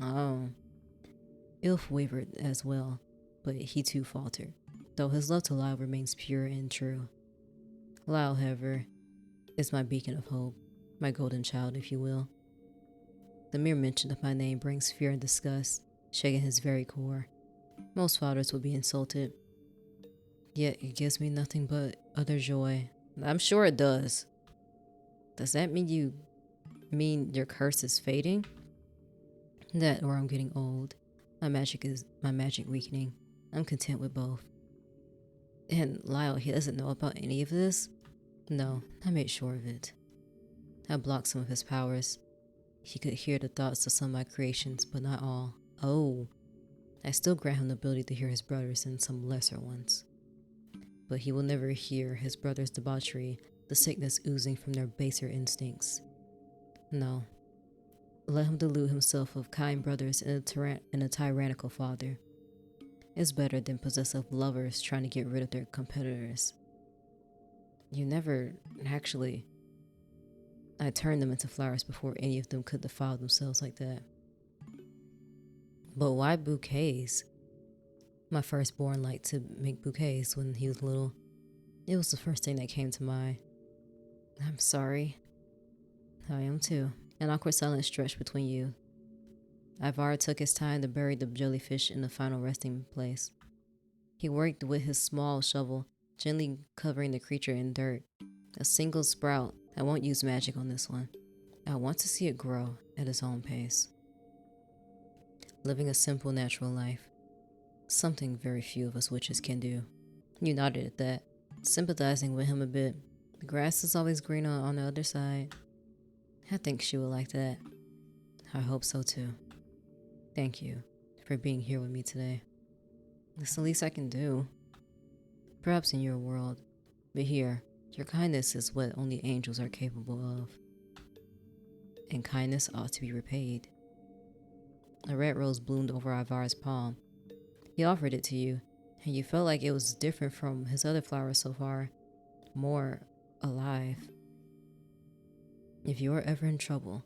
Speaker 1: Oh. Ilf wavered as well, but he too faltered, though his love to Lyall remains pure and true. Lyall, however, is my beacon of hope, my golden child, if you will. The mere mention of my name brings fear and disgust, shaking his very core. Most fathers would be insulted, yet it gives me nothing but utter joy. I'm sure it does. Does that mean your curse is fading? That, or I'm getting old. My magic weakening. I'm content with both. And Lyall, he doesn't know about any of this? No, I made sure of it. I blocked some of his powers. He could hear the thoughts of some of my creations, but not all. Oh, I still grant him the ability to hear his brothers and some lesser ones. But he will never hear his brother's debauchery, the sickness oozing from their baser instincts. No. Let him delude himself of kind brothers and a tyrannical father. It's better than possessive lovers trying to get rid of their competitors. You never actually... I turned them into flowers before any of them could defile themselves like that. But why bouquets? My firstborn liked to make bouquets when he was little. It was the first thing that came to mind. I'm sorry. I am too. An awkward silence stretched between you. Ivar took his time to bury the jellyfish in the final resting place. He worked with his small shovel, gently covering the creature in dirt. A single sprout. I won't use magic on this one. I want to see it grow at its own pace. Living a simple, natural life. Something very few of us witches can do. You nodded at that, sympathizing with him a bit. The grass is always greener on the other side. I think she would like that. I hope so too. Thank you for being here with me today. It's the least I can do. Perhaps in your world, but here, your kindness is what only angels are capable of. And kindness ought to be repaid. A red rose bloomed over Ivar's palm. He offered it to you, and you felt like it was different from his other flowers so far. More alive. If you are ever in trouble,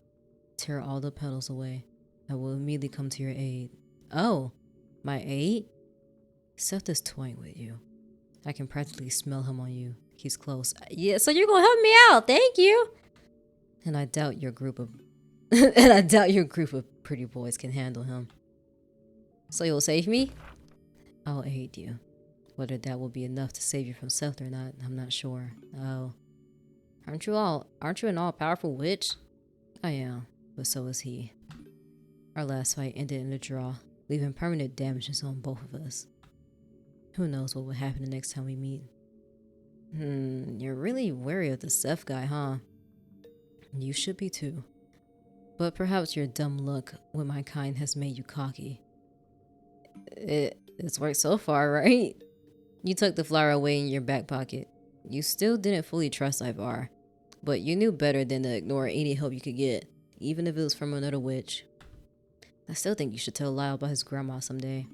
Speaker 1: tear all the petals away. I will immediately come to your aid. Oh, my aid? Seth is toying with you. I can practically smell him on you. He's close. Yeah, so you're gonna help me out. Thank you. And I doubt your group of pretty boys can handle him. So you'll save me? I'll aid you. Whether that will be enough to save you from Seth or not, I'm not sure. Oh. Aren't you an all-powerful witch? I am, but so is he. Our last fight ended in a draw, leaving permanent damages on both of us. Who knows what will happen the next time we meet. You're really wary of the Seth guy, huh? You should be too. But perhaps your dumb luck with my kind has made you cocky. It's worked so far, right? You tucked the flower away in your back pocket. You still didn't fully trust Ivar, but you knew better than to ignore any help you could get, even if it was from another witch. I still think you should tell Lyall about his grandma someday.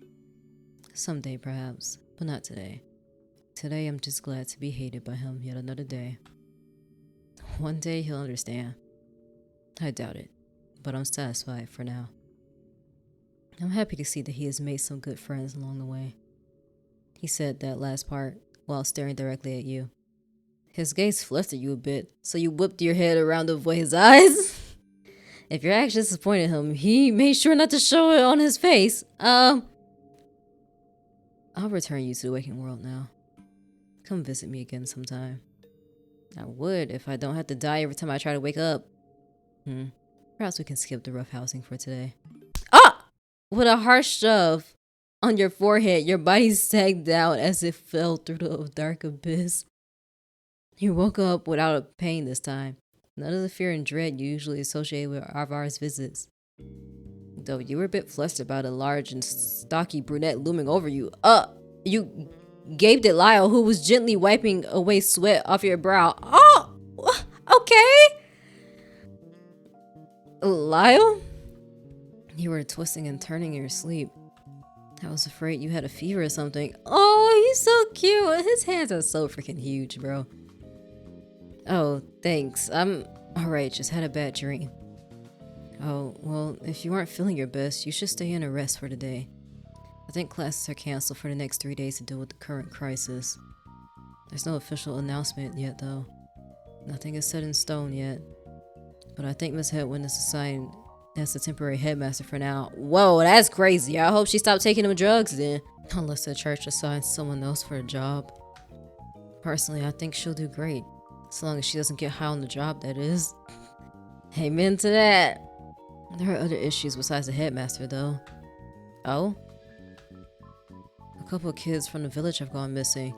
Speaker 1: Someday, perhaps, but not today. Today, I'm just glad to be hated by him yet another day. One day, he'll understand. I doubt it, but I'm satisfied for now. I'm happy to see that he has made some good friends along the way. He said that last part while staring directly at you. His gaze flustered you a bit, so you whipped your head around to avoid his eyes. If your actions disappointed him, he made sure not to show it on his face. I'll return you to the waking world now. Come visit me again sometime. I would if I don't have to die every time I try to wake up. Perhaps we can skip the rough housing for today. Ah! With a harsh shove on your forehead, your body sagged down as it fell through the dark abyss. You woke up without a pain this time. None of the fear and dread you usually associate with Ivar's visits. Though you were a bit flustered by the large and stocky brunette looming over you. You gaped at Lyall, who was gently wiping away sweat off your brow. Oh, okay. Lyall? You were twisting and turning in your sleep. I was afraid you had a fever or something. Oh, he's so cute. His hands are so freaking huge, bro. Oh, thanks. I'm alright, just had a bad dream. Oh, well, if you aren't feeling your best, you should stay in and rest for today. I think classes are canceled for the next 3 days to deal with the current crisis. There's no official announcement yet, though. Nothing is set in stone yet. But I think Miss Headwind is assigned as the temporary headmaster for now. Whoa, that's crazy. I hope she stopped taking them drugs then. Unless the church assigns someone else for a job. Personally, I think she'll do great. As long as she doesn't get high on the job, that is. Amen to that. There are other issues besides the headmaster, though. Oh? A couple of kids from the village have gone missing.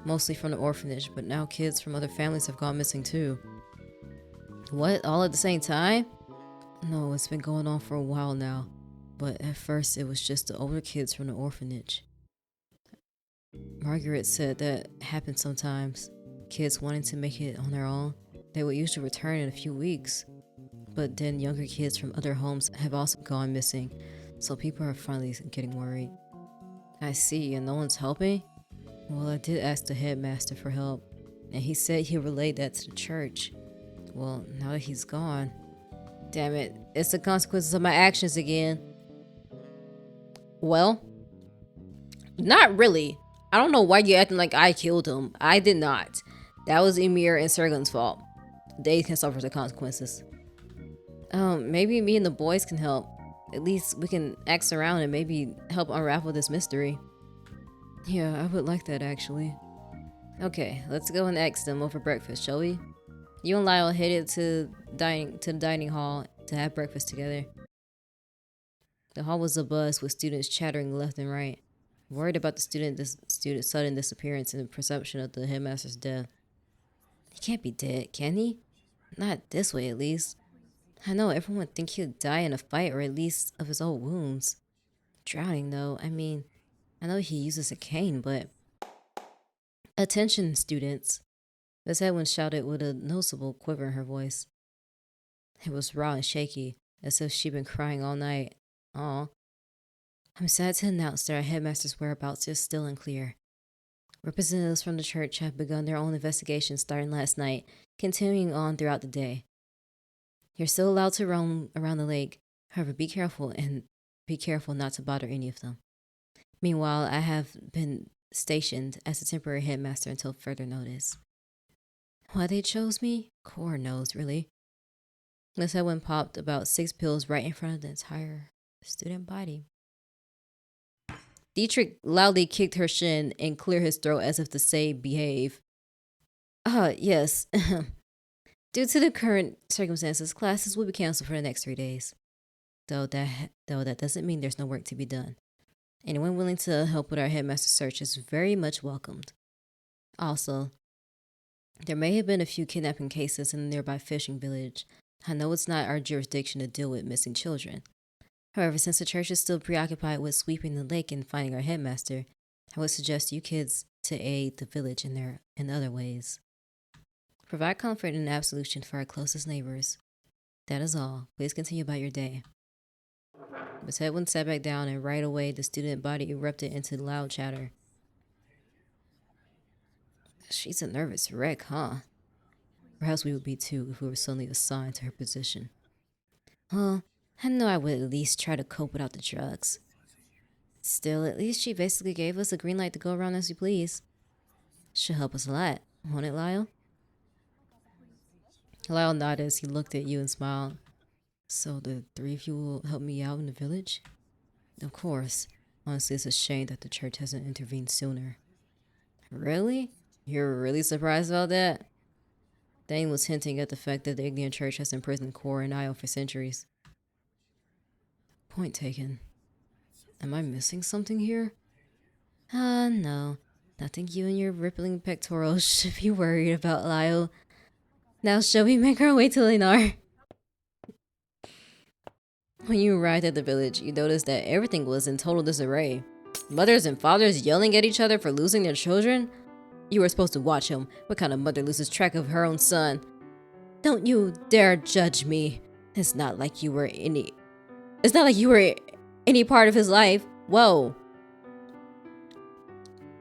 Speaker 1: Mostly from the orphanage, but now kids from other families have gone missing too. What? All at the same time? No, it's been going on for a while now. But at first, it was just the older kids from the orphanage. Margaret said that happened sometimes. Kids wanting to make it on their own. They would usually return in a few weeks. But then younger kids from other homes have also gone missing. So people are finally getting worried. I see, and no one's helping? Well, I did ask the headmaster for help. And he said he'll relay that to the church. Well, now that he's gone. Damn it, it's the consequences of my actions again. Well, not really. I don't know why you're acting like I killed him. I did not. That was Emir and Sergun's fault. They can suffer the consequences. Maybe me and the boys can help. At least we can ask around and maybe help unravel this mystery. Yeah, I would like that actually. Okay, let's go and ask them over breakfast, shall we? You and Lyall headed to the dining hall to have breakfast together. The hall was abuzz with students chattering left and right, worried about the student's sudden disappearance and the perception of the headmaster's death. He can't be dead, can he? Not this way, at least. I know everyone would think he'd die in a fight or at least of his old wounds. Drowning, though, I mean, I know he uses a cane, but... Attention, students. Miss Edwin shouted with a noticeable quiver in her voice. It was raw and shaky, as if she'd been crying all night. Aw. I'm sad to announce that our headmaster's whereabouts is still unclear. Representatives from the church have begun their own investigation starting last night, continuing on throughout the day. You're still allowed to roam around the lake. However, be careful not to bother any of them. Meanwhile, I have been stationed as a temporary headmaster until further notice. Why they chose me? Kor knows, really. Miss Edwin popped about 6 pills right in front of the entire student body. Dietrich loudly kicked her shin and cleared his throat as if to say, behave. Yes. Due to the current circumstances, classes will be canceled for the next 3 days. Though that doesn't mean there's no work to be done. Anyone willing to help with our headmaster search is very much welcomed. Also, there may have been a few kidnapping cases in the nearby fishing village. I know it's not our jurisdiction to deal with missing children. However, since the church is still preoccupied with sweeping the lake and finding our headmaster, I would suggest you kids to aid the village in other ways. Provide comfort and absolution for our closest neighbors. That is all. Please continue about your day. Miss Edwin sat back down, and right away the student body erupted into loud chatter. She's a nervous wreck, huh? Perhaps we would be too if we were suddenly assigned to her position. Well, I know I would at least try to cope without the drugs. Still, at least she basically gave us a green light to go around as we please. Should help us a lot, won't it, Lyall? Lyall nodded as he looked at you and smiled. So the 3 of you will help me out in the village? Of course. Honestly, it's a shame that the church hasn't intervened sooner. Really? You're really surprised about that? Thane was hinting at the fact that the Ignian Church has imprisoned Kor and Lyall for centuries. Point taken. Am I missing something here? No. Nothing you and your rippling pectorals should be worried about, Lyall. Now shall we make our way to Leynar? When you arrived at the village, you noticed that everything was in total disarray. Mothers and fathers yelling at each other for losing their children? You were supposed to watch him. What kind of mother loses track of her own son? Don't you dare judge me. It's not like you were any part of his life. Whoa.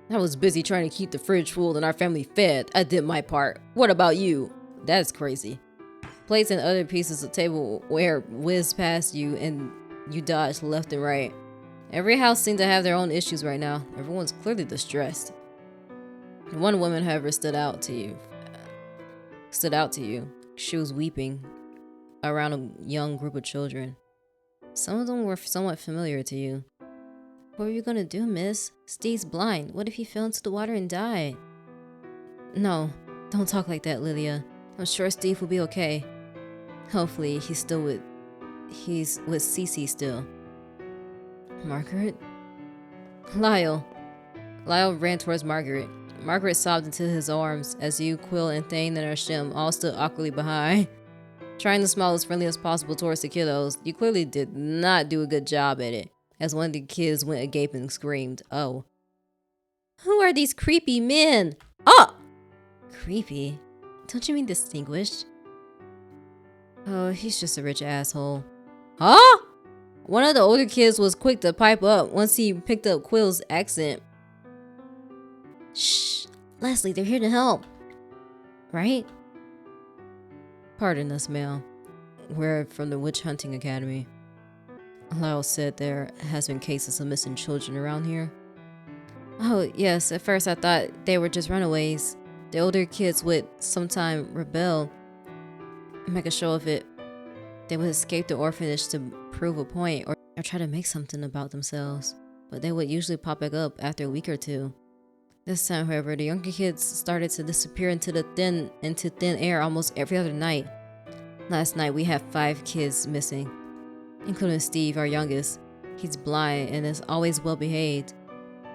Speaker 1: I was busy trying to keep the fridge full and our family fed. I did my part. What about you? That's crazy. Plates and other pieces of tableware whizzed past you and you dodged left and right. Every house seemed to have their own issues right now. Everyone's clearly distressed. One woman, however, stood out to you. She was weeping around a young group of children. Some of them were somewhat familiar to you. What were you gonna do, miss? Steve's blind. What if he fell into the water and died? No, don't talk like that, Lilia. I'm sure Steve will be okay. Hopefully, he's with Cece still. Margaret? Lyall. Lyall ran towards Margaret. Margaret sobbed into his arms as you, Quill, and Thane and Hashem all stood awkwardly behind. Trying to smile as friendly as possible towards the kiddos, you clearly did not do a good job at it, as one of the kids went agape and screamed, "Oh. Who are these creepy men? Oh! Creepy? Don't you mean distinguished? Oh, he's just a rich asshole." Huh? One of the older kids was quick to pipe up once he picked up Quill's accent. Shh, Leslie, they're here to help. Right? Pardon us, ma'am. We're from the Witch Hunting Academy. Lyall said there has been cases of missing children around here. Oh, yes, at first I thought they were just runaways. The older kids would sometime rebel, make a show of it. They would escape the orphanage to prove a point or try to make something about themselves. But they would usually pop back up after a week or two. This time, however, the younger kids started to disappear into thin air almost every other night. Last night, we had 5 kids missing, including Steve, our youngest. He's blind and is always well behaved.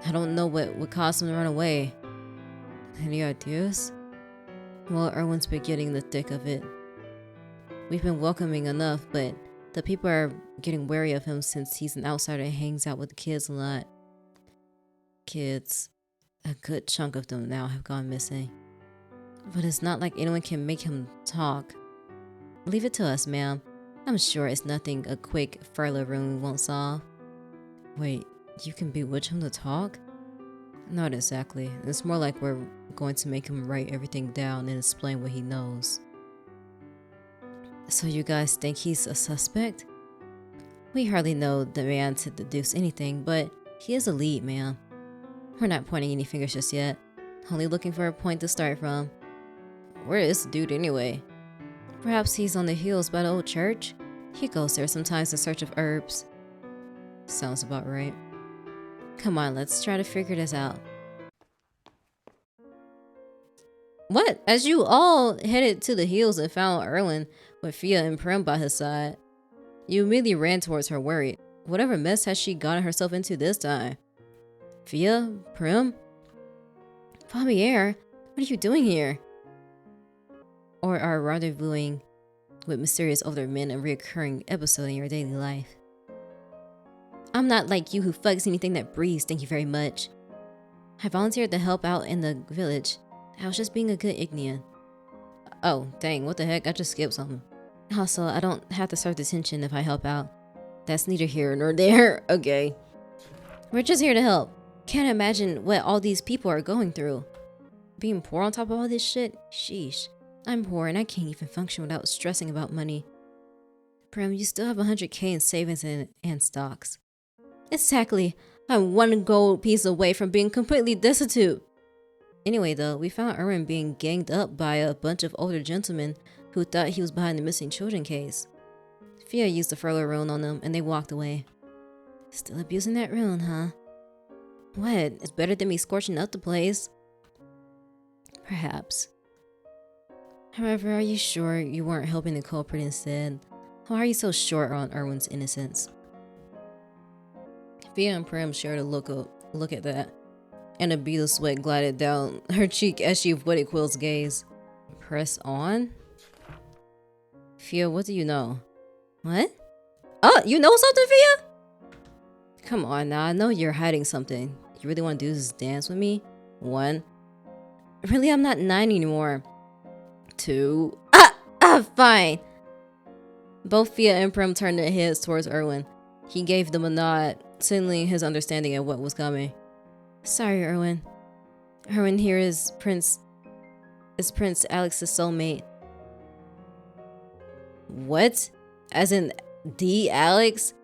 Speaker 1: I don't know what would cause him to run away. Any ideas? Well, Irwin's been getting the thick of it. We've been welcoming enough, but the people are getting wary of him since he's an outsider and hangs out with the kids a lot. Kids. A good chunk of them now have gone missing. But it's not like anyone can make him talk. Leave it to us, ma'am. I'm sure it's nothing a quick furlough room won't solve. Wait, you can bewitch him to talk? Not exactly. It's more like we're going to make him write everything down and explain what he knows. So you guys think he's a suspect? We hardly know the man to deduce anything, but he is a lead, ma'am. We're not pointing any fingers just yet. Only looking for a point to start from. Where is the dude anyway? Perhaps he's on the hills by the old church? He goes there sometimes in search of herbs. Sounds about right. Come on, let's try to figure this out. What? As you all headed to the hills and found Irwin with Fia and Prim by his side, you immediately ran towards her worried. Whatever mess has she gotten herself into this time? Fia? Prim? Palmier, what are you doing here? Or are rendezvousing with mysterious older men a recurring episode in your daily life? I'm not like you who fucks anything that breathes, thank you very much. I volunteered to help out in the village. I was just being a good Ignian. Oh, dang, what the heck? I just skipped something. Also, I don't have to serve detention if I help out. That's neither here nor there. Okay. We're just here to help. Can't imagine what all these people are going through. Being poor on top of all this shit? Sheesh. I'm poor and I can't even function without stressing about money. Prim, you still have 100k in savings and stocks. Exactly. I'm 1 gold piece away from being completely destitute. Anyway though, we found Irwin being ganged up by a bunch of older gentlemen who thought he was behind the missing children case. Fia used the furlough rune on them and they walked away. Still abusing that rune, huh? What? It's better than me scorching up the place. Perhaps. However, are you sure you weren't helping the culprit instead? Why are you so sure on Irwin's innocence? Fia and Prim shared a look at that, and a bead of sweat glided down her cheek as she avoided Quill's gaze. Press on? Fia, what do you know? What? Oh, you know something, Fia? Come on now, I know you're hiding something. You really want to do this dance with me? 1. Really, I'm not 9 anymore. 2. Fine. Both Fia and Prim turned their heads towards Irwin. He gave them a nod, signaling his understanding of what was coming. Sorry, Irwin. Irwin here is Prince Alex's soulmate. What? As in the Alex?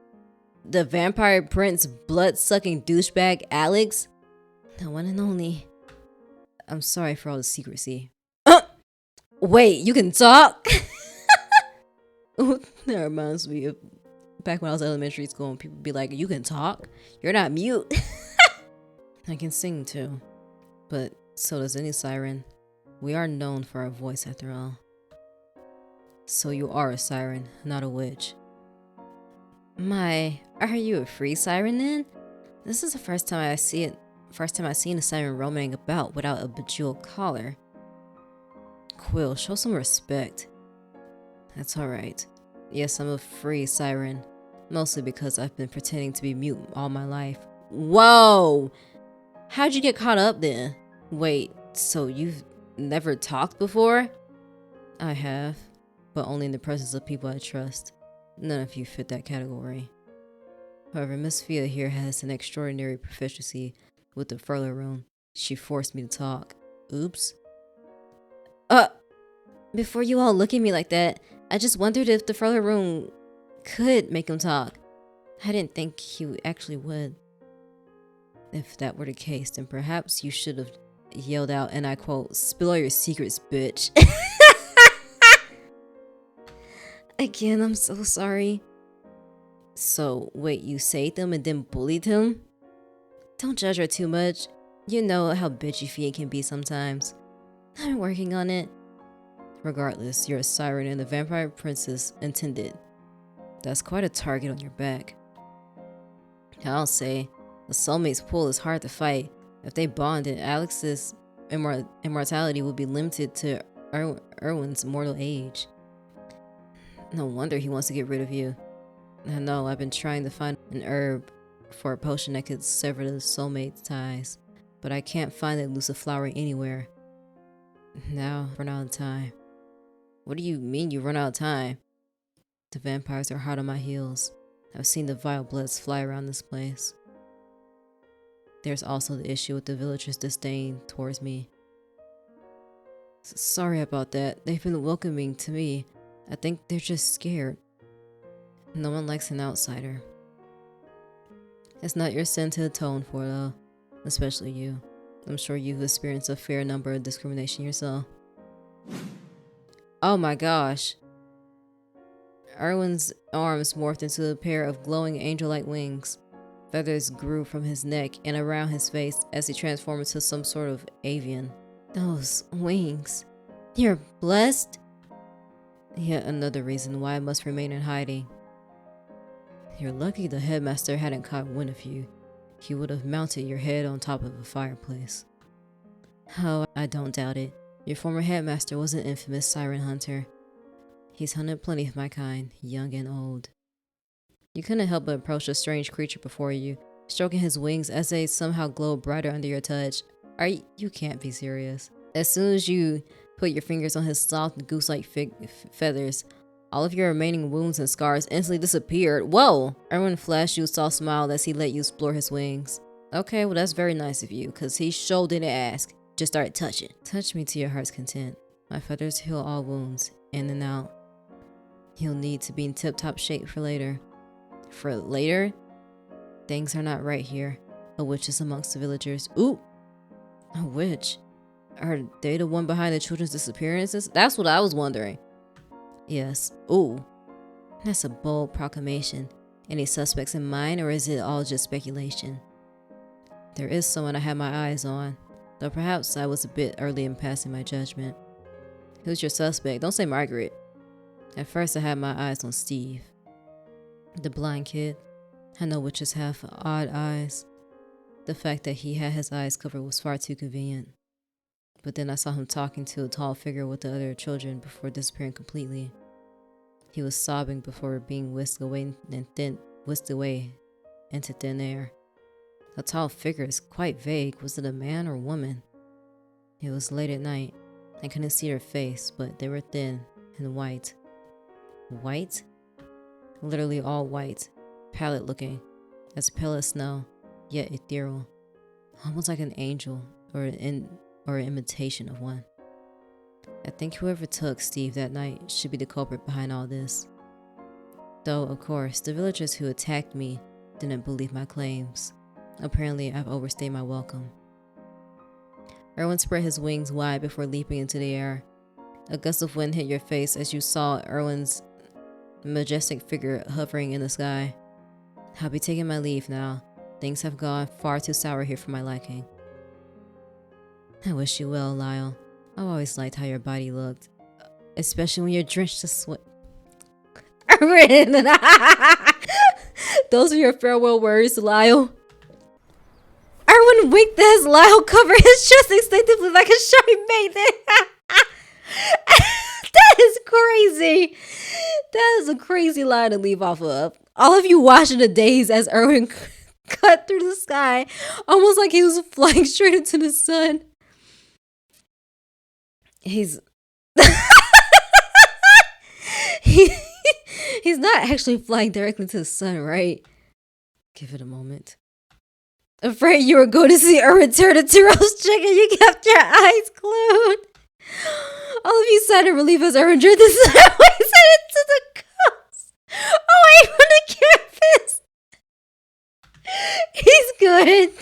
Speaker 1: The vampire prince blood-sucking douchebag Alex? The one and only. I'm sorry for all the secrecy. Wait, you can talk? That reminds me of back when I was in elementary school and people would be like, you can talk? You're not mute. I can sing too. But so does any siren. We are known for our voice after all. So you are a siren, not a witch. Are you a free siren then? This is the first time I've seen a siren roaming about without a bejeweled collar. Quill, show some respect. That's alright. Yes, I'm a free siren. Mostly because I've been pretending to be mute all my life. Whoa! How'd you get caught up then? Wait, so you've never talked before? I have, but only in the presence of people I trust. None of you fit that category. However, Miss Fia here has an extraordinary proficiency with the furlough rune. She forced me to talk. Oops. Before you all look at me like that, I just wondered if the furlough rune could make him talk. I didn't think he actually would. If that were the case, then perhaps you should have yelled out, and I quote, "Spill all your secrets, bitch." Again, I'm so sorry. So, wait, you saved him and then bullied him? Don't judge her too much. You know how bitchy Fia can be sometimes. I'm working on it. Regardless, you're a siren and the vampire princess intended. That's quite a target on your back. I'll say, the soulmate's pull is hard to fight. If they bonded, Alex's immortality would be limited to Irwin's mortal age. No wonder he wants to get rid of you. I know, I've been trying to find an herb for a potion that could sever the soulmate ties, but I can't find the elusive flower anywhere. Now, run out of time. What do you mean you run out of time? The vampires are hot on my heels. I've seen the vile bloods fly around this place. There's also the issue with the villagers' disdain towards me. Sorry about that. They've been welcoming to me. I think they're just scared. No one likes an outsider. It's not your sin to atone for, though. Especially you. I'm sure you've experienced a fair number of discrimination yourself. Oh my gosh. Irwin's arms morphed into a pair of glowing angel-like wings. Feathers grew from his neck and around his face as he transformed into some sort of avian. Those wings. You're blessed? Yet another reason why I must remain in hiding. You're lucky the headmaster hadn't caught wind of you. He would have mounted your head on top of a fireplace. Oh, I don't doubt it. Your former headmaster was an infamous siren hunter. He's hunted plenty of my kind, young and old. You couldn't help but approach a strange creature before you, stroking his wings as they somehow glow brighter under your touch. You can't be serious. As soon as you put your fingers on his soft goose-like feathers, all of your remaining wounds and scars instantly disappeared. Whoa! Irwin flashed you a soft smile as he let you explore his wings. Okay, well that's very nice of you, because he sure didn't ask. Just started touching. Touch me to your heart's content. My feathers heal all wounds, in and out. You'll need to be in tip-top shape for later. For later? Things are not right here. A witch is amongst the villagers. Ooh! A witch? Are they the one behind the children's disappearances? That's what I was wondering. Yes. Ooh. That's a bold proclamation. Any suspects in mind, or is it all just speculation? There is someone I had my eyes on, though perhaps I was a bit early in passing my judgment. Who's your suspect? Don't say Margaret. At first I had my eyes on Steve. The blind kid. I know witches have odd eyes. The fact that he had his eyes covered was far too convenient. But then I saw him talking to a tall figure with the other children before disappearing completely. He was sobbing before being whisked away into thin air. The tall figure is quite vague. Was it a man or woman? It was late at night. I couldn't see their face, but they were thin and white. White? literally all white, pallid looking, as pale as snow, yet ethereal, almost like an angel or an imitation of one. I think whoever took Steve that night should be the culprit behind all this. Though, of course, the villagers who attacked me didn't believe my claims. Apparently, I've overstayed my welcome. Irwin spread his wings wide before leaping into the air. A gust of wind hit your face as you saw Irwin's majestic figure hovering in the sky. I'll be taking my leave now. Things have gone far too sour here for my liking. I wish you well, Lyall. I've always liked how your body looked, especially when you're drenched to sweat. Irwin! Those are your farewell words, Lyall. Irwin winked as Lyall covered his chest instinctively like a shy maiden. That is crazy. That is a crazy line to leave off of. All of you watching the daze as Irwin cut through the sky, almost like he was flying straight into the sun. He's he's not actually flying directly to the sun, right? Give it a moment. Afraid you were going to see Irwin turn into roast chicken, you kept your eyes glued. All of you sighed in relief as Irwin drew the sideways into the coast. Away from the campus. He's good.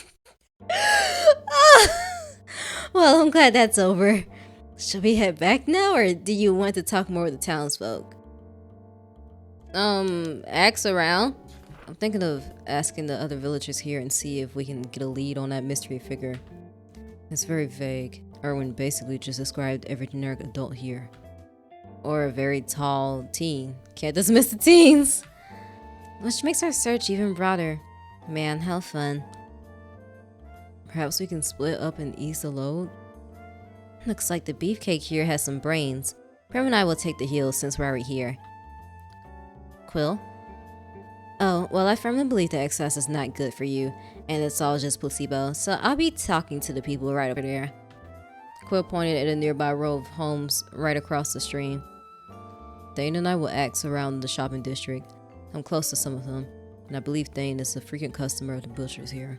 Speaker 1: Well, I'm glad that's over. Shall we head back now, or do you want to talk more with the townsfolk? Ask around. I'm thinking of asking the other villagers here and see if we can get a lead on that mystery figure. It's very vague. Irwin basically just described every generic adult here. Or a very tall teen. Can't dismiss the teens! Which makes our search even broader. Man, how fun. Perhaps we can split up and ease the load? Looks like the beefcake here has some brains. Prem and I will take the heels since we're already here. Quill? Oh, well, I firmly believe that exercise is not good for you, and it's all just placebo, so I'll be talking to the people right over there. Quill pointed at a nearby row of homes right across the stream. Thane and I will ask around the shopping district. I'm close to some of them, and I believe Thane is a frequent customer of the butchers here.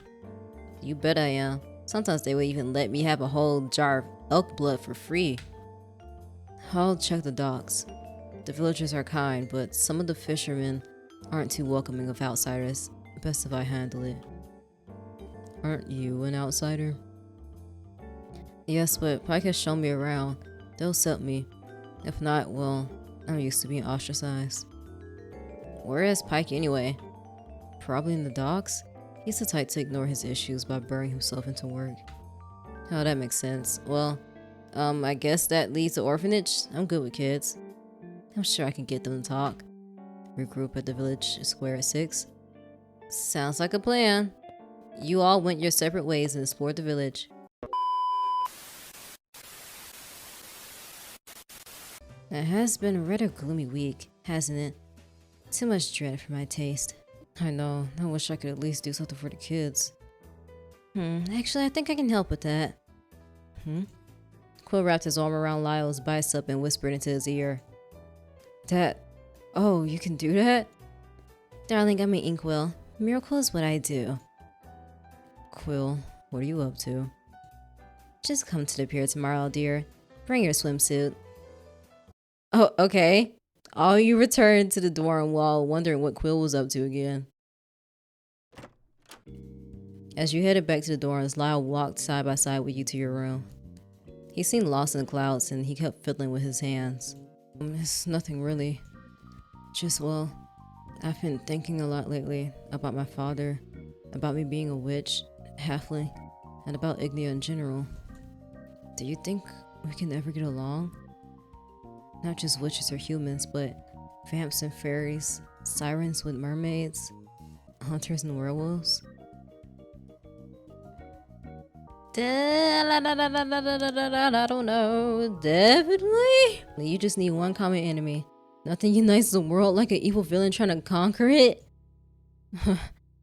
Speaker 1: You bet I am. Sometimes they would even let me have a whole jar of elk blood for free. I'll check the docks. The villagers are kind, but some of the fishermen aren't too welcoming of outsiders. Best if I handle it. Aren't you an outsider? Yes, but Pike has shown me around. They'll accept me. If not, well, I'm used to being ostracized. Where is Pike anyway? Probably in the docks? He's the type to ignore his issues by burying himself into work. Oh, that makes sense. Well, I guess that leads to orphanage. I'm good with kids. I'm sure I can get them to talk. Regroup at the village square at 6. Sounds like a plan. You all went your separate ways and explored the village. It has been a rather gloomy week, hasn't it? Too much dread for my taste. I know. I wish I could at least do something for the kids. Actually, I think I can help with that. Quill wrapped his arm around Lyall's bicep and whispered into his ear. Oh, you can do that? Darling, I'm an Inkwell. Miracle is what I do. Quill, what are you up to? Just come to the pier tomorrow, dear. Bring your swimsuit. Oh, okay. All you returned to the dorm while wondering what Quill was up to again. As you headed back to the dorms, Lyall walked side by side with you to your room. He seemed lost in the clouds and he kept fiddling with his hands. It's nothing really. Just, well, I've been thinking a lot lately about my father, about me being a witch, halfling, and about Ignia in general. Do you think we can ever get along? Not just witches or humans, but vamps and fairies, sirens with mermaids, hunters and werewolves. I don't know. Definitely. You just need one common enemy. Nothing unites the world like an evil villain trying to conquer it.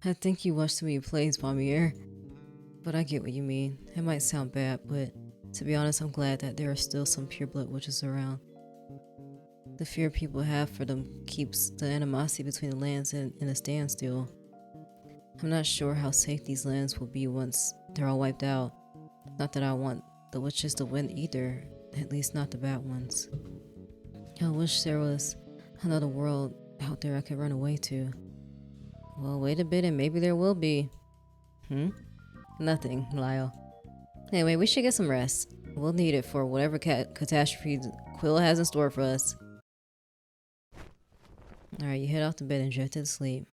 Speaker 1: I think you watched too many plays, Palmier. But I get what you mean. It might sound bad, but to be honest, I'm glad that there are still some pureblood witches around. The fear people have for them keeps the animosity between the lands in a standstill. I'm not sure how safe these lands will be once they're all wiped out. Not that I want the witches to win either, at least not the bad ones. I wish there was another world out there I could run away to. Well, wait a bit and maybe there will be. Nothing, Lyall. Anyway, we should get some rest. We'll need it for whatever catastrophe Quill has in store for us. Alright, you head off to bed and drift to sleep.